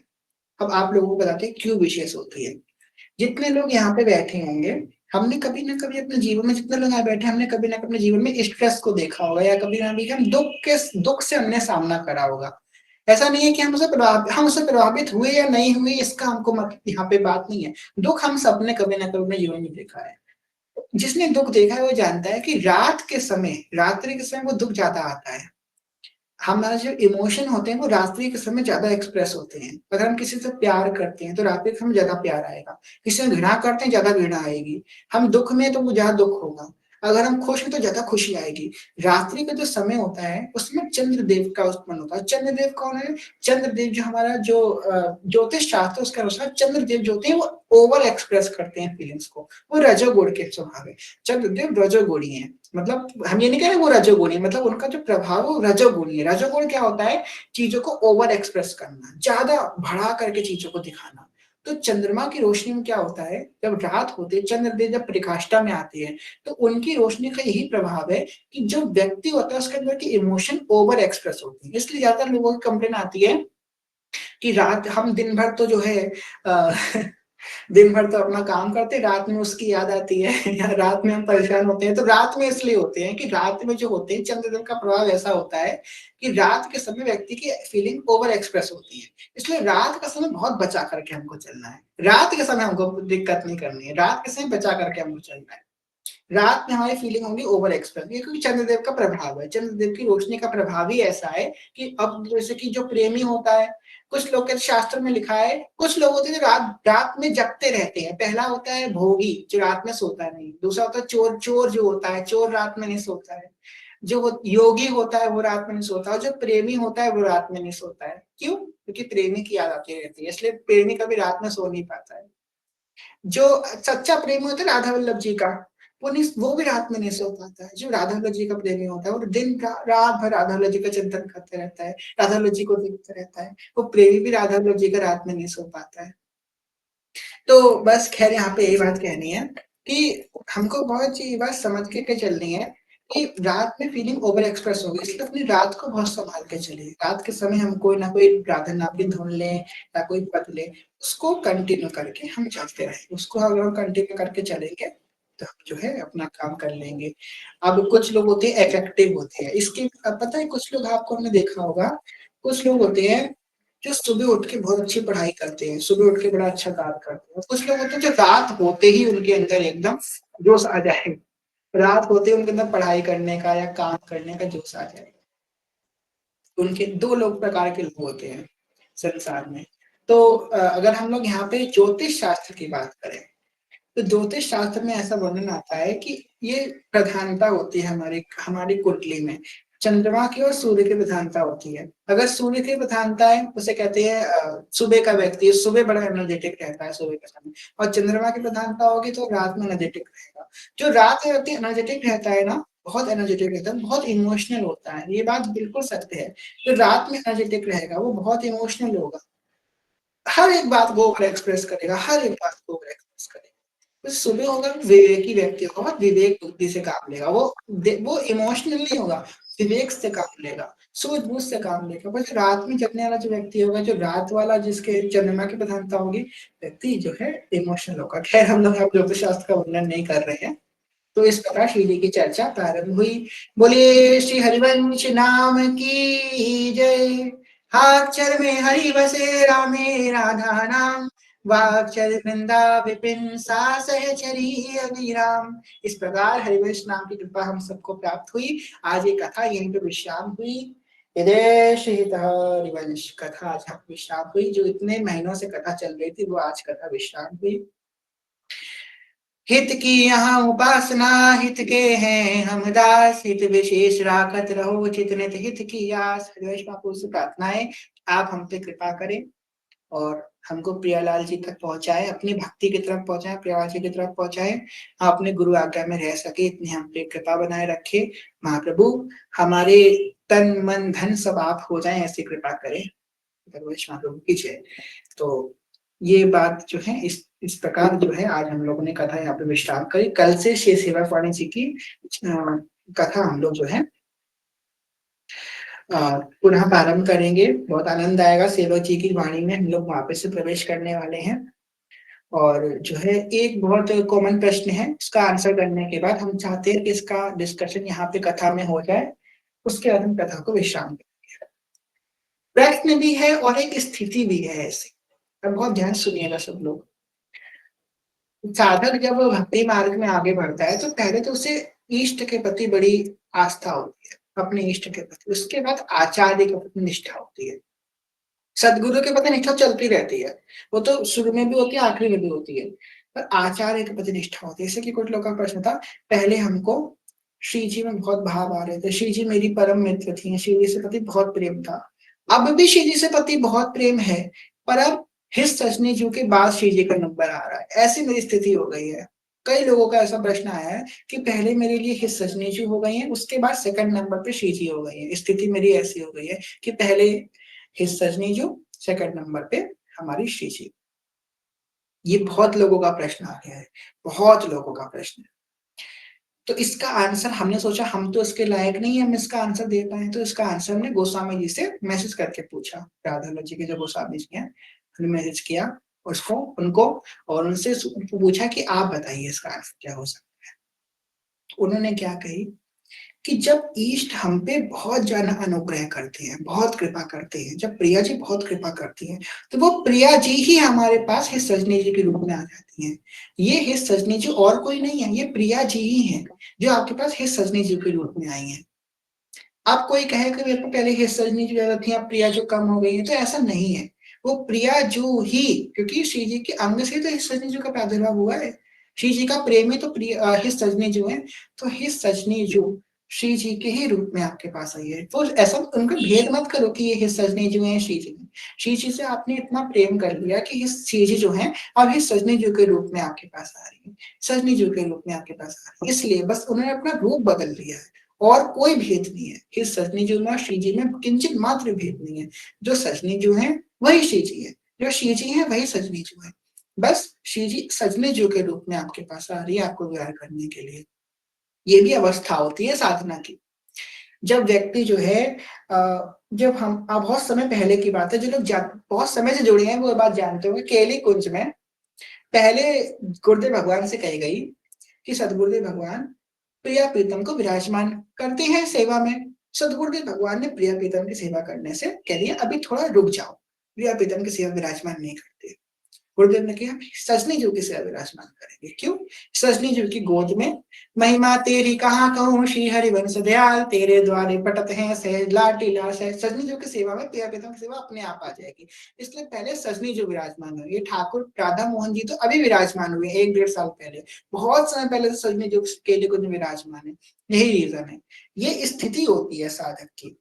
अब आप लोगों को बताते हैं क्यों विशेष होती है। जितने लोग यहाँ पे बैठे होंगे, हमने कभी ना कभी अपने जीवन में, जितने लोग यहाँ बैठे हमने कभी ना कभी अपने जीवन में स्ट्रेस को देखा होगा, या कभी ना कभी हम दुख से हमने सामना करा होगा। ऐसा नहीं है कि हम उससे प्रभावित हुए या नहीं हुए, इसका हमको मतलब यहाँ पे बात नहीं है। दुख हम सबने कभी ना कभी अपने जीवन में देखा है। जिसने दुख देखा है वो जानता है कि रात के समय, रात्रि के समय वो दुख ज्यादा आता है। हमारा जो इमोशन होते हैं वो रात्रि के समय ज्यादा एक्सप्रेस होते हैं। अगर हम किसी से प्यार करते हैं तो रात्रि के समय ज्यादा प्यार आएगा। किसी से घृणा करते हैं ज्यादा घृणा आएगी। हम दुख में तो वो ज्यादा दुख होगा। अगर हम खुश हैं तो ज्यादा खुशी आएगी। रात्रि का जो समय होता है उसमें चंद्रदेव का उत्पन्न होता है। चंद्रदेव कौन है? चंद्रदेव जो हमारा जो ज्योतिष शास्त्र उसके अनुसार चंद्रदेव जो होते हैं वो ओवर एक्सप्रेस करते हैं फीलिंग्स को। वो रजोगुण के स्वभाव है। चंद्रदेव रजोगुणी है। मतलब हम ये नहीं कह रहे वो रजोगुणी, मतलब उनका जो प्रभाव वो रजोगुणी है। रजोगुण क्या होता है? चीजों को ओवर एक्सप्रेस करना, ज्यादा बढ़ा करके चीजों को दिखाना। तो चंद्रमा की रोशनी में क्या होता है, जब रात होती है चंद्रदेव जब प्रकाष्ठा में आती है तो उनकी रोशनी का यही प्रभाव है कि जो व्यक्ति होता है उसके अंदर की इमोशन ओवर एक्सप्रेस होती है। इसलिए ज्यादातर लोगों की कंप्लेन आती है कि रात हम दिन भर तो जो है अ, दिन भर तो अपना काम करते, रात में उसकी याद आती है या रात में हम परेशान होते हैं। तो रात में इसलिए होते हैं कि रात में जो होते हैं चंद्रदेव का प्रभाव ऐसा होता है कि रात के समय व्यक्ति की फीलिंग ओवर एक्सप्रेस होती है। इसलिए रात का समय बहुत बचा करके हमको चलना है। रात के समय हमको दिक्कत नहीं करनी है, रात के समय बचा करके हमको चलना है। रात में हमारी फीलिंग होंगी ओवर एक्सप्रेस, ये क्योंकि चंद्रदेव का प्रभाव है, चंद्रदेव की रोशनी का प्रभाव ही ऐसा है कि अब जैसे कि जो प्रेमी होता है, कुछ लोग के शास्त्र में लिखा है, कुछ लोग होते हैं जो रात रात में जगते रहते हैं। पहला होता है भोगी जो रात में सोता नहीं, दूसरा होता है चोर, चोर जो होता है चोर रात में नहीं सोता है, जो योगी होता है वो रात में नहीं सोता, और जो प्रेमी होता है वो रात में नहीं सोता है। क्यों? क्योंकि प्रेमी की याद आती रहती है, इसलिए प्रेमी कभी रात में सो नहीं पाता है। जो सच्चा प्रेमी होता है राधा वल्लभ जी का, वो भी रात में नहीं सो पाता है। जो राधा वल्लभ जी का प्रेमी होता है वो रात भर राधा वल्लभ जी का चिंतन करते रहता है, राधा वल्लभ जी को देखते रहता है। वो प्रेमी भी राधा वल्लभ जी का रात में नहीं सो पाता है। तो बस ख़ैर यहाँ पे यही बात कहनी है कि हमको बहुत ये बात समझ के चलनी है कि रात में फीलिंग ओवर एक्सप्रेस होगी, इसलिए अपनी रात को बहुत सँभाल के चलिए। रात के समय हम कोई ना कोई राधा नापी धुन लें या कोई पद लें, उसको कंटिन्यू करके हम चलते रहें। उसको अगर हम कंटिन्यू करके चलेंगे, तो हम जो है अपना काम कर लेंगे। अब कुछ लोग होते हैं इफेक्टिव होते हैं, इसके पता है कुछ लोग आपको हमने देखा होगा, कुछ लोग होते हैं जो सुबह उठ के बहुत अच्छी पढ़ाई करते हैं, सुबह उठ के बड़ा अच्छा कार्य करते हैं। कुछ लोग होते हैं जो रात होते ही उनके अंदर एकदम जोश आ जाए, रात होते ही उनके अंदर पढ़ाई करने का या काम करने का जोश आ जाए। उनके 2 लोग प्रकार के लोग होते हैं संसार में। तो अगर हम लोग यहाँ पे ज्योतिष शास्त्र की बात करें, तो ज्योतिष शास्त्र में ऐसा वर्णन आता है कि ये प्रधानता होती है हमारी हमारी कुंडली में, चंद्रमा की और सूर्य की प्रधानता होती है। अगर सूर्य की प्रधानता है, उसे कहते हैं सुबह का व्यक्ति, सुबह बड़ा एनर्जेटिक रहता है सुबह के समय, और चंद्रमा की प्रधानता होगी तो रात में एनर्जेटिक रहेगा। जो रात में व्यक्ति एनर्जेटिक रहता है ना, बहुत एनर्जेटिक रहता है, बहुत इमोशनल होता है, ये बात बिल्कुल सत्य है। जो रात में एनर्जेटिक रहेगा, वो बहुत इमोशनल होगा, हर एक बात को ओवर एक्सप्रेस करेगा, हर एक बात को ओवर एक्सप्रेस करेगा। तो सुबह होगा विवेकी व्यक्ति होगा, बहुत विवेक बुद्धि से काम लेगा, वो इमोशनल नहीं होगा, विवेक से काम लेगा, सूझबूझ से काम लेगा। बस रात में जगने वाला जो व्यक्ति होगा, जो रात वाला जिसके चंद्रमा की प्रधानता होगी, व्यक्ति जो है इमोशनल होगा। खैर हम लोग यहाँ ज्योतिष शास्त्र का वर्णन नहीं कर रहे हैं। तो इस प्रकार श्री जी की चर्चा प्रारंभ हुई। बोलिए श्री हरिवंश नाम की जय। हाक्षर में हरि बसे रामे राधा नाम, वाक्षर वृंदा विपिन सा सहचरी अभिराम। इस प्रकार हरिवंश नाम की कृपा हम सबको प्राप्त हुई। आज ये कथा यहीं पे विश्राम हुई। हृदय श्रीत हरिवंश कथा आज विश्राम हुई। जो इतने महीनों से कथा चल रही थी, वो आज कथा विश्राम हुई। हित की यहाँ उपासना, हित के हैं हम दास, हित विशेष राखत रहो चित नित हित की आस। हरिवंश महापुरुष से प्रार्थना है आप हम पे कृपा करें और हमको प्रियालाल जी तक पहुंचाए, अपनी भक्ति की तरफ पहुंचाए, प्रियालाल जी की तरफ पहुंचाए, अपने गुरु आज्ञा में रह सके, इतनी हम पे कृपा बनाए रखे। महाप्रभु हमारे तन मन धन सब आप हो जाए, ऐसी कृपा करें। हरिवंश महाप्रभु की जय। तो ये बात जो है इस प्रकार जो है आज हम लोगों ने कथा यहाँ पे विश्राम करी। कल से श्री सेवा वाणी जी की कथा हम लोग जो है पुनः प्रारंभ करेंगे। बहुत आनंद आएगा, सेवक जी की वाणी में हम लोग वापस से प्रवेश करने वाले हैं। और जो है एक बहुत कॉमन प्रश्न है, इसका आंसर करने के बाद हम चाहते हैं कि इसका डिस्कशन यहाँ पे कथा में हो जाए, उसके बाद हम कथा को विश्राम दें। प्रश्न भी है और एक स्थिति भी है ऐसी, अब बहुत ध्यान सुनिएगा सब लोग। साधक जब भक्ति मार्ग में आगे बढ़ता है, तो पहले तो उसे इष्ट के प्रति बड़ी आस्था होती है, अपने इष्ट के प्रति। उसके बाद आचार्य के प्रति निष्ठा होती है, सदगुरु के प्रति निष्ठा चलती रहती है, वो तो शुरू में भी होती है, आखिरी में भी होती है, पर आचार्य के प्रति निष्ठा होती है। जैसे कि कुछ लोगों का प्रश्न था, पहले हमको श्री जी में बहुत भाव आ रहे थे, श्री जी मेरी परम मित्र थी, श्री जी से प्रति बहुत प्रेम था। अब भी श्री जी से प्रति बहुत प्रेम है, पर अब हिस सजनी जी के बाद श्री जी का नंबर आ रहा है, ऐसी मेरी स्थिति हो गई है। कई लोगों का ऐसा प्रश्न आया है कि पहले मेरे लिए हिस सजनी जी हो गई है, उसके बाद सेकंड नंबर पे श्री जी हो गई है। स्थिति मेरी ऐसी हो गई है कि पहले हिस सजनी जी, सेकंड नंबर पे हमारी श्री जी। ये बहुत लोगों का प्रश्न आ गया है, बहुत लोगों का प्रश्न है। तो इसका आंसर हमने सोचा हम तो इसके लायक नहीं है, हम इसका आंसर दे पाए, तो इसका आंसर हमने गोस्वामी जी से मैसेज करके पूछा। राधा जी के जो गोस्वामी जी हैं, हमने मैसेज किया उसको उनको, और उनसे पूछा कि आप बताइए इसका आंसर क्या हो सकता है। उन्होंने क्या कही कि जब इष्ट हम पे बहुत ज्यादा अनुग्रह करते हैं, बहुत कृपा करते हैं, जब प्रिया जी बहुत कृपा करती हैं, तो वो प्रिया जी ही हमारे पास हित सजनी जी के रूप में आ जाती हैं। ये हित सजनी जी और कोई नहीं है, ये प्रिया जी ही है जो आपके पास हित सजनी जी के रूप में आई है। अब कोई कहे कि मेरे को पहले हित सजनी जी ज्यादा थी, अब प्रिया जो कम हो गई है, तो ऐसा नहीं है। वो प्रिया जो ही, क्योंकि श्री जी के अंग से तो हित सजनी जी का प्रादुर्भाव हुआ है, श्री जी का प्रेम ही तो हित सजनी जो है, तो हित सजनी जो श्री जी के ही रूप में आपके पास आई है। तो ऐसा उनका भेद मत करो कि ये हित सजनी जो है श्री जी, श्री जी से आपने इतना प्रेम कर लिया कि श्री जी जो है अब हित सजनी जी के रूप में आपके पास आ रही है, सजनी जी के रूप में आपके पास आ रही है। इसलिए बस उन्होंने अपना रूप बदल दिया है, और कोई भेद नहीं है। कि सजनी जो में श्री जी में किंचित मात्र भेद नहीं है। जो सजनी जो है वही श्री जी है, जो श्री जी है वही सजनी जो है। बस श्री जी सजने जो के रूप में आपके पास आ रही है आपको विहार करने के लिए। ये भी अवस्था होती है साधना की। जब व्यक्ति जो है जब हम बहुत समय पहले की बात है, जो लोग बहुत समय से जुड़े हैं वो ये बात जानते होंगे, केली कुंज में पहले गुरुदेव भगवान से कही गई कि सद्गुरुदेव भगवान प्रिया प्रीतम को विराजमान करते हैं सेवा में। सद्गुरुदेव भगवान ने प्रिया प्रीतम की सेवा करने से कह दिया अभी थोड़ा रुक जाओ, प्रिया प्रीतम की सेवा विराजमान नहीं करते। गुरुदेव ने कहा सजनी जीव की सेवा विराजमान करेंगे। क्यों? सजनी जीव की गोद में महिमा तेरी कहाँ कहूँ, श्री हरिवंश दयाल तेरे द्वारे पटत हैं सहज लाटी लाल सहज। सजनी जीव की सेवा में प्रिया प्रीतम की सेवा अपने आप आ जाएगी। इसलिए पहले सजनी जीव विराजमान हुए। ये ठाकुर राधा मोहन जी तो अभी विराजमान हुए 1-1.5 साल पहले, बहुत समय पहले तो सजनी जीव के लिए कुछ विराजमान है। यही रीजन है। ये स्थिति होती है साधक की।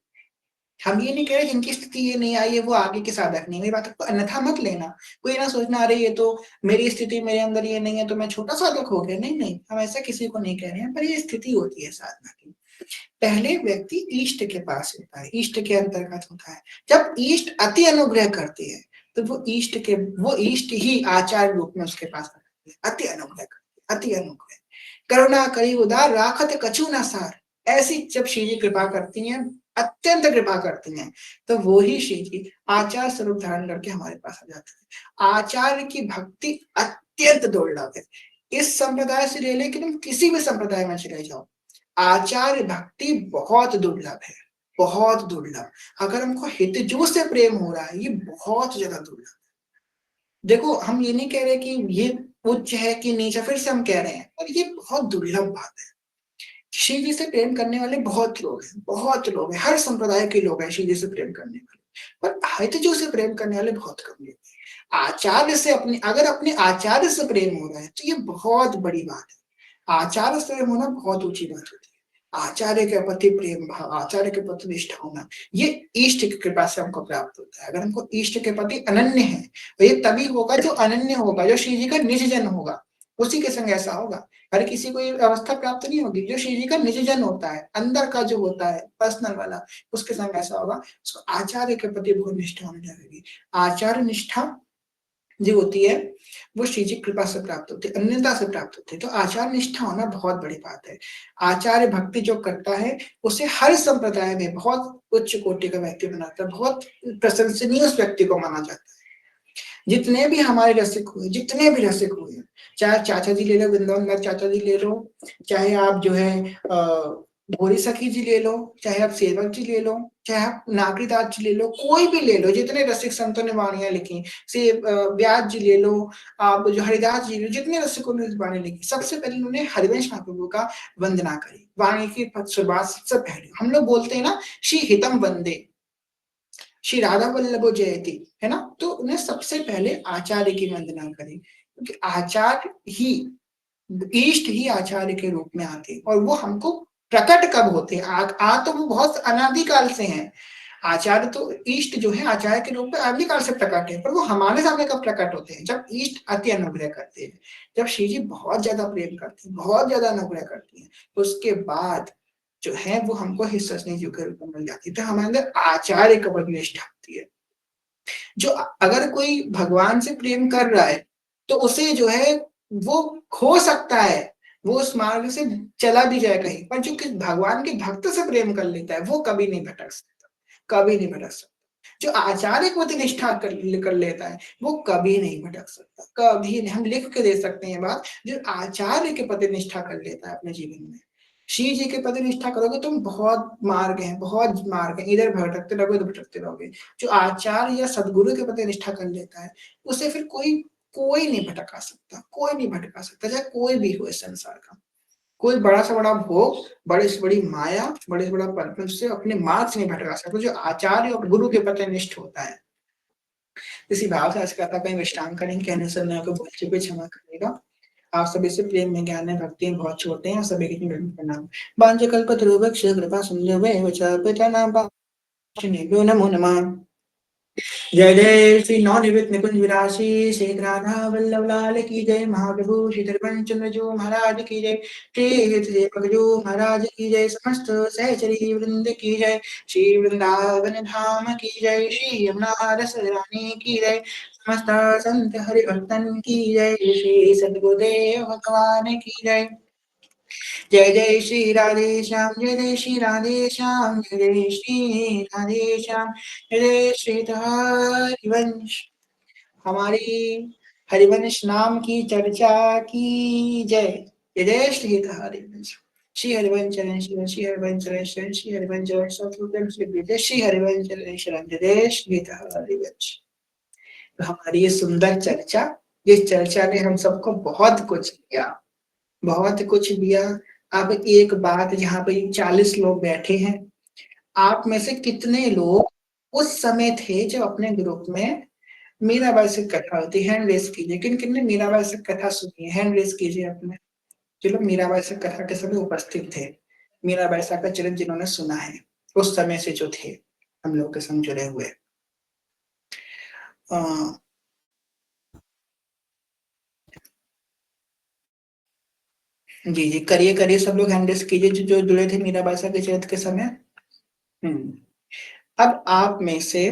हम ये नहीं कह रहे जिनकी स्थिति ये नहीं आई है वो आगे के साधक नहीं। मेरी बात को अन्यथा मत लेना। कोई ना सोचना अरे ये तो मेरी स्थिति मेरे अंदर ये नहीं है तो मैं छोटा साधक हो गया। नहीं नहीं, हम ऐसा किसी को नहीं कह रहे हैं, पर ये स्थिति होती है साधना की। पहले व्यक्ति इष्ट के पास होता है, इष्ट के अंतर्गत होता है। जब इष्ट अति अनुग्रह करती है तो वो इष्ट ही आचार्य रूप में उसके पास आते हैं। अति अनुग्रह करती है, अति अनुग्रह। करुणा करी उदार राखत कछु न सार। ऐसी जब श्री जी कृपा करती हैं, अत्यंत कृपा करती हैं, तो वो ही श्री जी आचार्य स्वरूप धारण करके हमारे पास आ जाते हैं। आचार्य की भक्ति अत्यंत दुर्लभ है। इस संप्रदाय से ले लेकिन तुम किसी भी संप्रदाय में चले जाओ, आचार्य भक्ति बहुत दुर्लभ है, बहुत दुर्लभ। अगर हमको हितजू से प्रेम हो रहा है, ये बहुत ज्यादा दुर्लभ। देखो हम ये नहीं कह रहे कि ये उच्च है कि नीचा, फिर से हम कह रहे हैं, पर ये बहुत दुर्लभ बात है। शिव जी से प्रेम करने वाले बहुत लोग हैं, बहुत लोग हैं, हर संप्रदाय के लोग हैं शिव जी से प्रेम करने वाले, पर हितजू से प्रेम करने वाले बहुत कम लोग हैं। आचार्य से अगर अपने आचार्य से प्रेम हो रहा है तो ये बहुत बड़ी बात है। आचार्य से प्रेम होना बहुत ऊंची बात होती है। आचार्य के प्रति प्रेम भाव, आचार्य के प्रति निष्ठा होना, ये इष्ट की कृपा से हमको प्राप्त होता है। अगर हमको इष्ट के प्रति अनन्य है तो ये तभी होगा जो अनन्य होगा, जो श्री जी का निज जन होगा, उसी के संग ऐसा होगा। हर किसी को ये अवस्था प्राप्त नहीं होगी। जो श्री जी का निज जन होता है, अंदर का जो होता है पर्सनल वाला, उसके संग ऐसा होगा। उसको आचार्य के प्रति बहुत निष्ठा होने लगेगी। आचार्य निष्ठा जो होती है वो श्री जी कृपा से प्राप्त होती है, अन्यता से प्राप्त होती है। तो आचार्य निष्ठा होना बहुत बड़ी बात है। आचार्य भक्ति जो करता है उसे हर संप्रदाय में बहुत उच्च कोटि का व्यक्ति बनाता है, बहुत प्रशंसनीय उस व्यक्ति को माना जाता है। जितने भी हमारे रसिक हुए, जितने भी रसिक हुए, चाहे चाचा जी ले लो, वृंदावन चाचा जी ले लो, चाहे आप जो है भोरी सखी जी ले लो, चाहे आप सेवक जी ले लो, चाहे आप नागरीदास जी ले लो, कोई भी ले लो, जितने रसिक संतों ने वाणियां लिखी, से व्यास जी ले लो, आप जो हरिदास जी ले लो, जितने रसिकों ने वाणी लिखी, सबसे पहले उन्होंने हरिवंश महाप्रभु का वंदना करी। वाणी की शुरुआत सबसे पहले हम लोग बोलते हैं ना, श्री हितम वंदे, श्री राधा वल्लभो जयती, है ना। तो उन्हें सबसे पहले आचार्य की वंदना करें, क्योंकि आचार्य ही, इष्ट ही आचार्य के रूप में आते हैं। और वो हमको प्रकट कब होते हैं? तो वो बहुत अनादिकाल से हैं। आचार्य तो इष्ट जो है आचार्य के रूप में अनादिकाल से प्रकट है, पर वो हमारे सामने कब प्रकट होते हैं? जब इष्ट अति अनुग्रह करते हैं, जब श्री जी बहुत ज्यादा प्रेम करते हैं, बहुत ज्यादा अनुग्रह करती है, तो उसके बाद जो है वो हमको हिस्सा जो के रूप में मिल जाती है। तो हमारे अंदर आचार्य का बड़ी निष्ठा होती है। जो अगर कोई भगवान से प्रेम कर रहा है तो उसे जो है वो खो सकता है, वो उस मार्ग से चला भी जाए कहीं, पर जो भगवान के भक्त से प्रेम कर लेता है वो कभी नहीं भटक सकता, कभी नहीं भटक सकता। जो आचार्य को निष्ठा कर लेता है वो कभी नहीं भटक सकता, कभी नहीं। हम लिख के दे सकते हैं बात, जो आचार्य के प्रति निष्ठा कर लेता है अपने जीवन में, श्री जी के प्रति निष्ठा करोगे तुम, बहुत मार्ग हैं, बहुत मार्ग हैं, इधर भटकते रहोगे तो भटकते रहोगे। जो आचार्य या सदगुरु के प्रति निष्ठा कर लेता है उसे फिर कोई कोई नहीं भटका सकता, कोई नहीं भटका सकता, चाहे कोई भी हो इस संसार का। कोई बड़ा से बड़ा भोग, बड़ी से बड़ी माया, बड़े से बड़ा परपंच से अपने मार्ग से नहीं भटका सकता, जो आचार्य और गुरु के प्रति निष्ठ होता है। इसी भाव से आज का कहीं विश्राम करेंगे, कहने सुनने को बोल चुके, क्षमा करिएगा। आप सभी से प्रेम में, ज्ञान में, भक्ति में बहुत छोटे हैं, सभी के प्रणाम। बांझकल्पतरुभ्यश्च कृपा सिंधुभ्यश्च पतितानां पावनेभ्यो नमो नमः। जय जय श्री नवनिवृत्त निकुंज विलासी शेख राधा वल्लभ लाल की जय। महाप्रभु श्री दर्पण चंद्र जो महाराज की जय। श्री पगजू महाराज की जय। समस्त सहचरी वृंद की जय। श्री वृंदावन धाम की जय। श्री यमुना रस रानी की जय। समस्त संत हरिभक्तन की जय। श्री सद्गुरुदेव भगवान की जय। जय जय श्री राधे श्याम, जय जय श्री राधे श्याम, जय जय श्री राधे श्याम, जय जय श्री हरिवंश। हमारी हरिवंश नाम की चर्चा की जय। जय जय श्री हरिवंश। श्री हरिवंश चरण शरण, श्री हरिवंश चरण शरण, श्री हरिवंश चरण सतगुरुदेव श्री विजय, श्री हरिवंश चरण शरण, जय जय श्री हरिवंश। तो हमारी ये सुंदर चर्चा, इस चर्चा ने हम सबको बहुत कुछ दिया, बहुत कुछ दिया। अब एक बात, यहाँ पे 40 लोग बैठे हैं, आप में से कितने लोग उस समय थे जब अपने ग्रुप में मीराबाई से कथा होती है? हैंड रेस कीजिए। किन किन ने मीराबाई से कथा सुनी है? हैंड रेस कीजिए अपने जो लोग मीराबाई से कथा के समय उपस्थित थे, मीराबाई सा का चरित्र जिन्होंने सुना है उस समय से जो थे हम लोग के संग जुड़े हुए। जी जी, करिए करिए, सब लोग हैंड रेस कीजिए जो जुड़े थे मीराबाई सा के चरित्र के समय। अब आप में से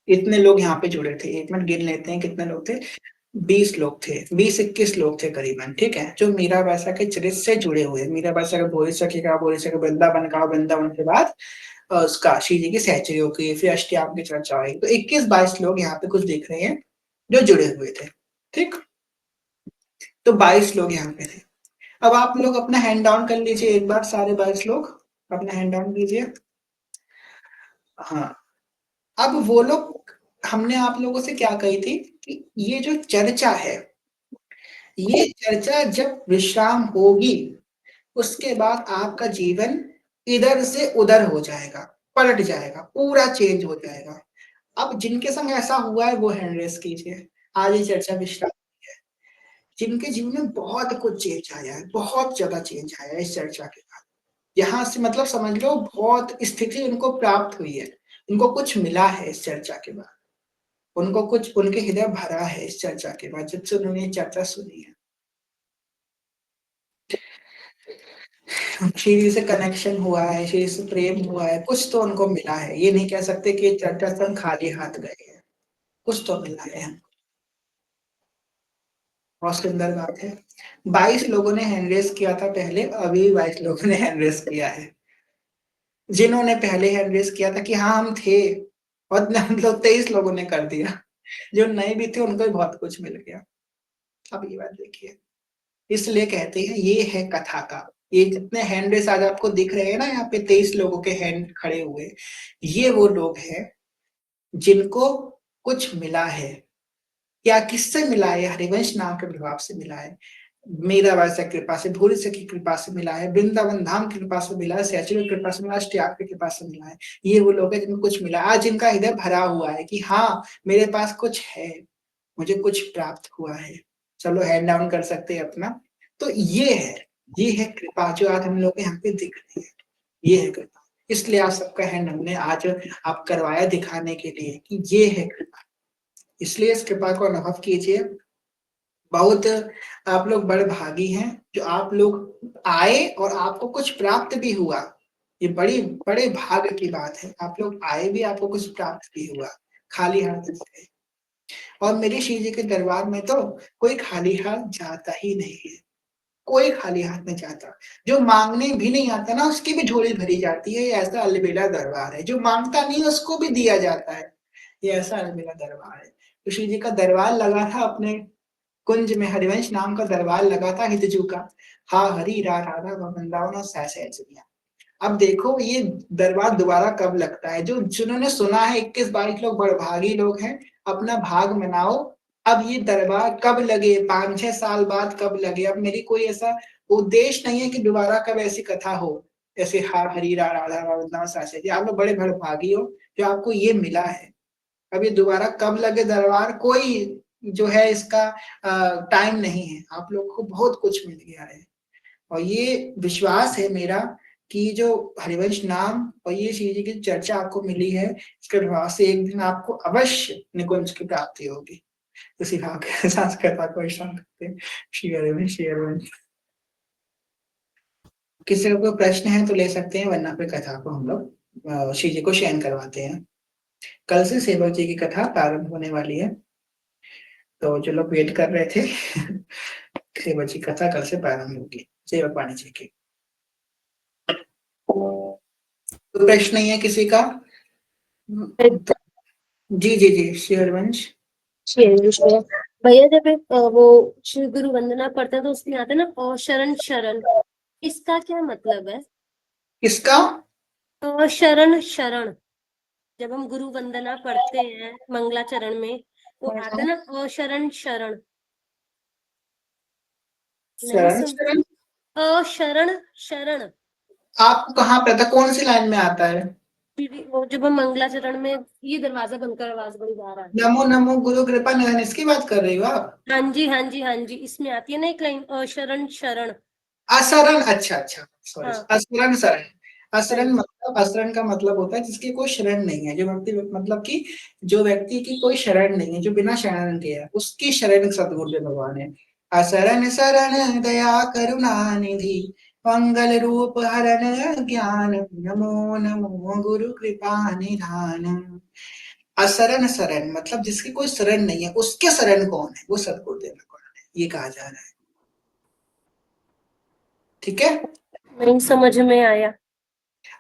इतने लोग यहाँ पे जुड़े थे, एक मिनट गिन लेते हैं कितने लोग थे। 20 लोग थे, 20-21 लोग थे करीबन, ठीक है, जो मीराबाई के चरित्र से जुड़े हुए। मीराबाई का भोरे सखी का, भोरे सखी वृंदावन का, वृंदावन के बाद उसका श्री जी की सहचरियों की, फिर अष्टयाम की चर्चा हुई। तो 21-22 लोग यहाँ पे कुछ देख रहे हैं जो जुड़े हुए थे, ठीक। तो 22 लोग यहाँ पे थे। अब आप लोग अपना हैंड डाउन कर लीजिए एक बार, सारे 22 लोग अपना हैंड डाउन कीजिए। हाँ, अब वो लोग, हमने आप लोगों से क्या कही थी कि ये जो चर्चा है, ये चर्चा जब विश्राम होगी उसके बाद आपका जीवन इधर से उधर हो जाएगा, पलट जाएगा, पूरा चेंज हो जाएगा। अब जिनके संग ऐसा हुआ है वो हैंड रेस कीजिए। आज ये चर्चा विश्राम है। जिनके जीवन में बहुत कुछ चेंज आया है, बहुत ज्यादा चेंज आया है इस चर्चा के बाद, यहाँ से मतलब समझ लो बहुत स्थिति उनको प्राप्त हुई है, उनको कुछ मिला है इस चर्चा के बाद, उनको कुछ, उनके हृदय भरा है इस चर्चा के बाद जब से उन्होंने ये चर्चा सुनी है। श्री से कनेक्शन हुआ है, श्री से प्रेम हुआ है, कुछ तो उनको मिला है। ये नहीं कह सकते कि चर्चा से हम खाली हाथ गए हैं, कुछ तो मिला है। बहुत सुंदर बात है। 22 लोगों ने हैंड रेस किया था पहले, अभी 22 लोगों ने हैंड रेस किया है। जिन्होंने पहले हैंड रेस किया था कि हाँ हम थे, और मतलब 23 लोगों ने कर दिया। जो नए भी थे उनको भी बहुत कुछ मिल गया। अब ये बात देखिए, इसलिए कहते हैं ये है कथा का। ये जितने हैंड रेस आज आपको दिख रहे हैं ना, यहाँ पे 23 लोगों के हैंड खड़े हुए, ये वो लोग हैं जिनको कुछ मिला है। क्या किससे मिला है? हरिवंश नाम के प्रभाव से मिला है, मीराबाई की कृपा से, भूरी से की कृपा से मिला है, वृंदावन धाम की कृपा से मिला है, सहचरी की कृपा से मिला, अष्टयाग की कृपा से मिला है। ये वो लोग हैं जिनको कुछ मिला, आज जिनका हृदय भरा हुआ है कि हाँ मेरे पास कुछ है, मुझे कुछ प्राप्त हुआ है। चलो हैंड डाउन कर सकते हैं अपना। तो ये है कृपा जो आज हम लोग यहाँ पे दिख रही है, ये है कृपा। इसलिए आप सबका हैंड हमने आज आप करवाया दिखाने के लिए कि ये है कृपा। इसलिए इस कृपा को अनुभव कीजिए। बहुत आप लोग बड़े भागी हैं जो आप लोग आए और आपको कुछ प्राप्त भी हुआ। ये बड़ी बड़े भाग्य की बात है, आप लोग आए भी, आपको कुछ प्राप्त भी हुआ, खाली हाथ नहीं गए। और मेरे श्री जी के दरबार में तो कोई खाली हाथ जाता ही नहीं है, कोई खाली हाथ नहीं जाता। जो मांगने भी नहीं आता ना उसकी भी झोली भरी जाती है। ये ऐसा अलबेला दरबार है, जो मांगता नहीं उसको भी दिया जाता है। ये ऐसा अलबेला दरबार है। तो श्री जी का दरबार लगा था अपने कुंज में, हरिवंश नाम का दरबार लगा था हितजू का। हा हरी रा राधा वृंदावन और सहसैया। अब देखो ये दरबार दोबारा कब लगता है? जो जिन्होंने सुना है 21-22 लोग बड़भागी लोग हैं, अपना भाग मनाओ। अब ये दरबार कब लगे? 5-6 साल बाद कब लगे? अब मेरी कोई ऐसा उद्देश्य नहीं है कि दोबारा कब ऐसी कथा हो, ऐसे हा हरी रा राधा वृंदावन सहसैया। आप लोग बड़े बड़भागी हो जो आपको ये मिला है। अब ये दोबारा कब लगे दरबार, कोई जो है इसका टाइम नहीं है। आप लोग को बहुत कुछ मिल गया है, और ये विश्वास है मेरा कि जो हरिवंश नाम और ये चीजें की चर्चा आपको मिली है, इसके प्रभाव से एक दिन आपको अवश्य निकुंज की प्राप्ति होगी। उसी भाव के साथ कथा को विश्राम करते हैं। श्री हरिवंश, श्री हरिवंश। किसी का कोई प्रश्न है तो ले सकते हैं, वरना फिर कथा को हम लोग श्री जी को शयन करवाते हैं। कल से सेवक जी की कथा प्रारंभ होने वाली है, तो जो लोग वेट कर रहे थे सेवक जी कथा कल से प्रारंभ होगी सेवक वाणी जी की। तो प्रश्न नहीं है किसी का? तो, जी जी जी, श्री हरिवंश। भैया जब वो श्री गुरु वंदना पढ़ते हैं तो उसमें आता है ना अशरण शरण, इसका क्या मतलब है? किसका? अशरण शरण, जब हम गुरु वंदना पढ़ते हैं मंगलाचरण में तो आता है ना अशरण शरण, नहीं शरण सुन? शरण? अशरण शरण, आपको कहाँ पता, कौन सी लाइन में आता है? वो जब हम मंगलाचरण में, ये दरवाजा बंद कर, आवाज बड़ी बाहर आ रही है। नमो नमो गुरु कृपा निधान, इसकी बात कर रही हो आप? हाँ जी हाँ जी हाँ जी, इसमें आती है ना एक लाइन अशरण शरण। असरण, अच्छा अच्छा, सॉरी, हाँ असरण शरण। हाँ असरण जी मतलब, असरण का मतलब होता है जिसकी कोई शरण नहीं है, जो व्यक्ति, मतलब कि जो व्यक्ति की कोई शरण नहीं है, जो बिना शरण के है, उसकी शरण सदगुरुदेव भगवान है। असरण शरण दया करुणा निधि, मंगल रूप हरण ज्ञान, नमो नमो गुरु कृपा निधान। असरण शरण मतलब जिसकी कोई शरण नहीं है, उसके शरण कौन है? वो सदगुरुदेव भगवान है, ये कहा जा रहा है। ठीक है। नहीं समझ में आया।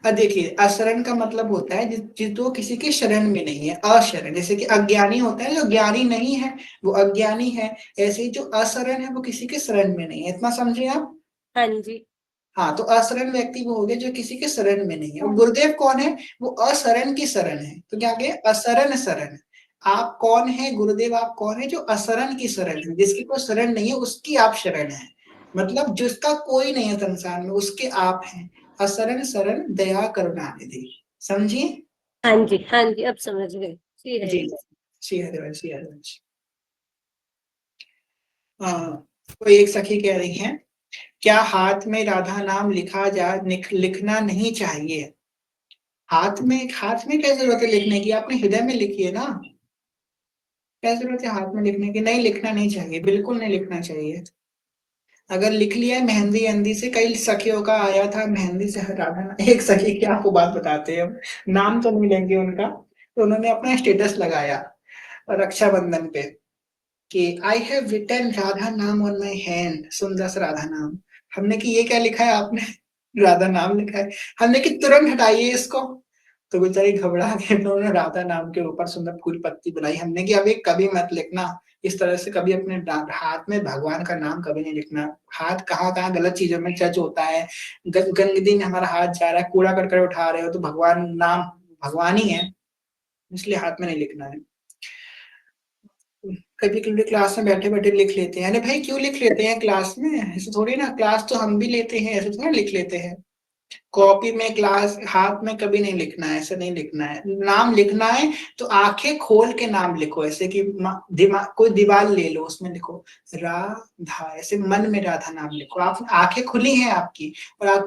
अब देखिए, अशरण का मतलब होता है जो किसी के शरण में नहीं है, अशरण। जैसे कि अज्ञानी होता है, जो ज्ञानी नहीं है वो अज्ञानी है। ऐसे ही जो अशरण है वो किसी के शरण में नहीं है। इतना समझे आप? हाँ जी हाँ, तो अशरण व्यक्ति वो हो गया जो किसी के शरण में नहीं है। और गुरुदेव कौन है? वो अशरण की शरण है। तो क्या कहे? अशरण शरण। आप कौन है? गुरुदेव आप कौन है? जो अशरण की शरण है, जिसकी कोई शरण नहीं है उसकी आप शरण है। मतलब जिसका कोई नहीं है संसार में, उसके आप हैं। अशरण शरण दया करुणा निधि। समझिए? हाँ जी हाँ जी, अब समझ गए। श्री जी, हरि। श्री हरिवंश, श्री हरिवंश। हाँ, कोई एक सखी कह रही है, क्या हाथ में राधा नाम लिखा जा लिखना नहीं चाहिए? हाथ में क्या जरूरत है लिखने की? आपने हृदय में लिखी है ना। क्या जरूरत है हाथ में लिखने की? नहीं, लिखना नहीं चाहिए, बिल्कुल नहीं लिखना चाहिए। अगर लिख लिया है मेहंदी अंदी से, कई सखियों का आया था मेहंदी से हटाना। एक सखी की आपको बात बताते हैं, नाम तो नहीं लेंगे उनका। तो उन्होंने अपना स्टेटस लगाया रक्षाबंधन पे कि आई हैव रिटन राधा नाम ऑन माई हैंड, सुंदर सा राधा नाम। हमने कि ये क्या लिखा है आपने? राधा नाम लिखा है। हमने कि तुरंत हटाइए इसको। तो बेचारी घबरा के उन्होंने राधा नाम के ऊपर सुंदर फूल पत्ती बनाई। हमने कि अभी कभी मत लिखना इस तरह से, कभी अपने हाथ में भगवान का नाम कभी नहीं लिखना। हाथ कहाँ कहाँ गलत चीजों में टच होता है। गंदगी में हमारा हाथ जा रहा है, कूड़ा करकट उठा रहे हो तो भगवान नाम, भगवान ही है, इसलिए हाथ में नहीं लिखना है। कभी कभी क्लास में बैठे बैठे लिख लेते हैं। अरे भाई क्यों लिख लेते हैं क्लास में? ऐसे थोड़ी ना, क्लास तो हम भी लेते हैं, ऐसे थोड़ा लिख लेते हैं। कॉपी में, क्लास, हाथ में कभी नहीं लिखना है, ऐसे नहीं लिखना है। नाम लिखना है तो आंखें खोल के नाम लिखो, ऐसे कि दिमाग, कोई दीवार ले लो उसमें लिखो राधा, ऐसे मन में राधा नाम लिखो। आप आंखें खुली हैं आपकी, और आप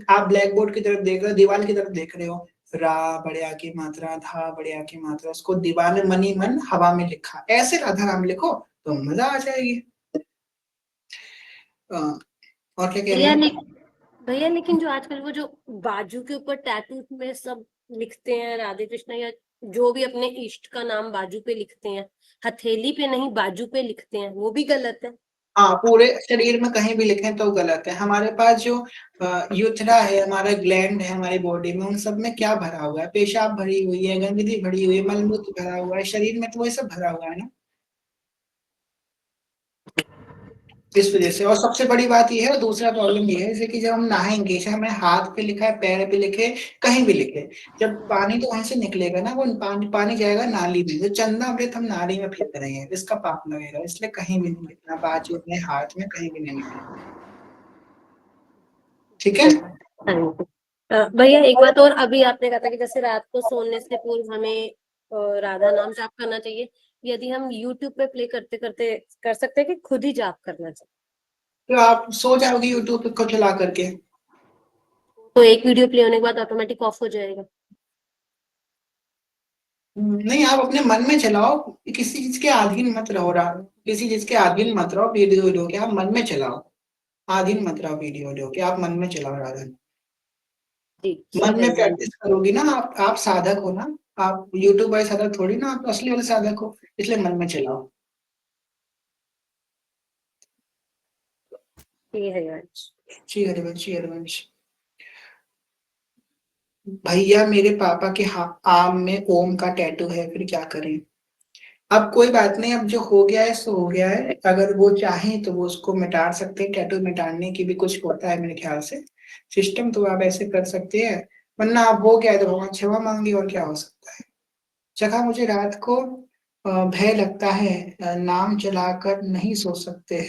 आप ब्लैक बोर्ड की तरफ देख रहे हो, दीवार की तरफ देख रहे हो, रा बड़े आ की मात्रा, धा बड़े आ की मात्रा, उसको दीवार में मनी मन हवा में लिखा, ऐसे राधा नाम लिखो तो मजा आ जाएगी। और क्या कह रही भैया है? भैया लेकिन जो आजकल वो जो बाजू के ऊपर टैटू में सब लिखते हैं राधे कृष्ण, या जो भी अपने इष्ट का नाम बाजू पे लिखते हैं, हथेली पे नहीं बाजू पे लिखते हैं, वो भी गलत है। हाँ, पूरे शरीर में कहीं भी लिखें तो गलत है। हमारे पास जो यूथरा है, हमारा ग्लैंड है हमारी बॉडी में, उन सब में क्या भरा हुआ है? पेशाब भरी हुई है, गंदगी भरी हुई है, मलमूत्र भरा हुआ है, शरीर में तो वही सब भरा हुआ है ना। इस वजह से। और सबसे बड़ी बात ये है, दूसरा प्रॉब्लम ये है, जैसे कि जब हम नहाएंगे, चाहे हमें हाथ पे लिखा है, पैर पे लिखे, कहीं भी लिखे, जब पानी तो वहां से निकलेगा ना, वो पानी पानी जाएगा नाली में, जो चंदा अमृत हम नाली में फेंक रहे हैं, इसका पाप लगेगा। इसलिए कहीं भी नहीं लिखना, बाजू में, हाथ में, कहीं भी नहीं लिखना। ठीक है। भैया एक बात और, अभी आपने कहा था कि जैसे रात को सोने से पूर्व हमें राधा नाम जाप करना चाहिए, यदि हम यूट्यूब पे प्ले करते करते कर सकते हैं कि खुद ही जाप करना चाहिए? तो आप सो जाओगे यूट्यूब को चला करके? तो एक वीडियो प्ले होने के बाद ऑटोमेटिक ऑफ हो जाएगा? नहीं, आप अपने मन में चलाओ, किसी चीज के अधीन मत रहो किसी चीज के अधीन मत रहो, वीडियो वीडियो के आप मन में चलाओ, अधीन मत रहो वीडियो वीडियो के, आप मन में चलाओ राधा। जी मन ठीक है में जी। प्रैक्टिस करोगी ना, आप साधक हो ना, आप यूट्यूब वाले साधक थोड़ी ना, आप असली वाले साधक हो, इसलिए मन में चलाओ। ठीक है यार। जी हरिवंश, जी हरिवंश। भैया मेरे पापा के आर्म में ओम का टैटू है, फिर क्या करें? अब कोई बात नहीं, अब जो हो गया है सो हो गया है, अगर वो चाहें तो वो उसको मिटा सकते हैं, टैटू मिटाने की भी कुछ होता है मेरे ख्याल से सिस्टम, तो आप ऐसे कर सकते हैं, वरना आप हो गया है तो भगवान क्षमा मांगे, और क्या हो सकता है। जगह मुझे रात को भय लगता है, नाम चलाकर नहीं सो सकते।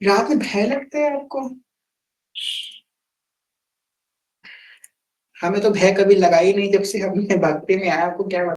रात में भय लगता है आपको? हमें तो भय कभी लगा ही नहीं, जब से हमने भक्ति में आया, आपको क्या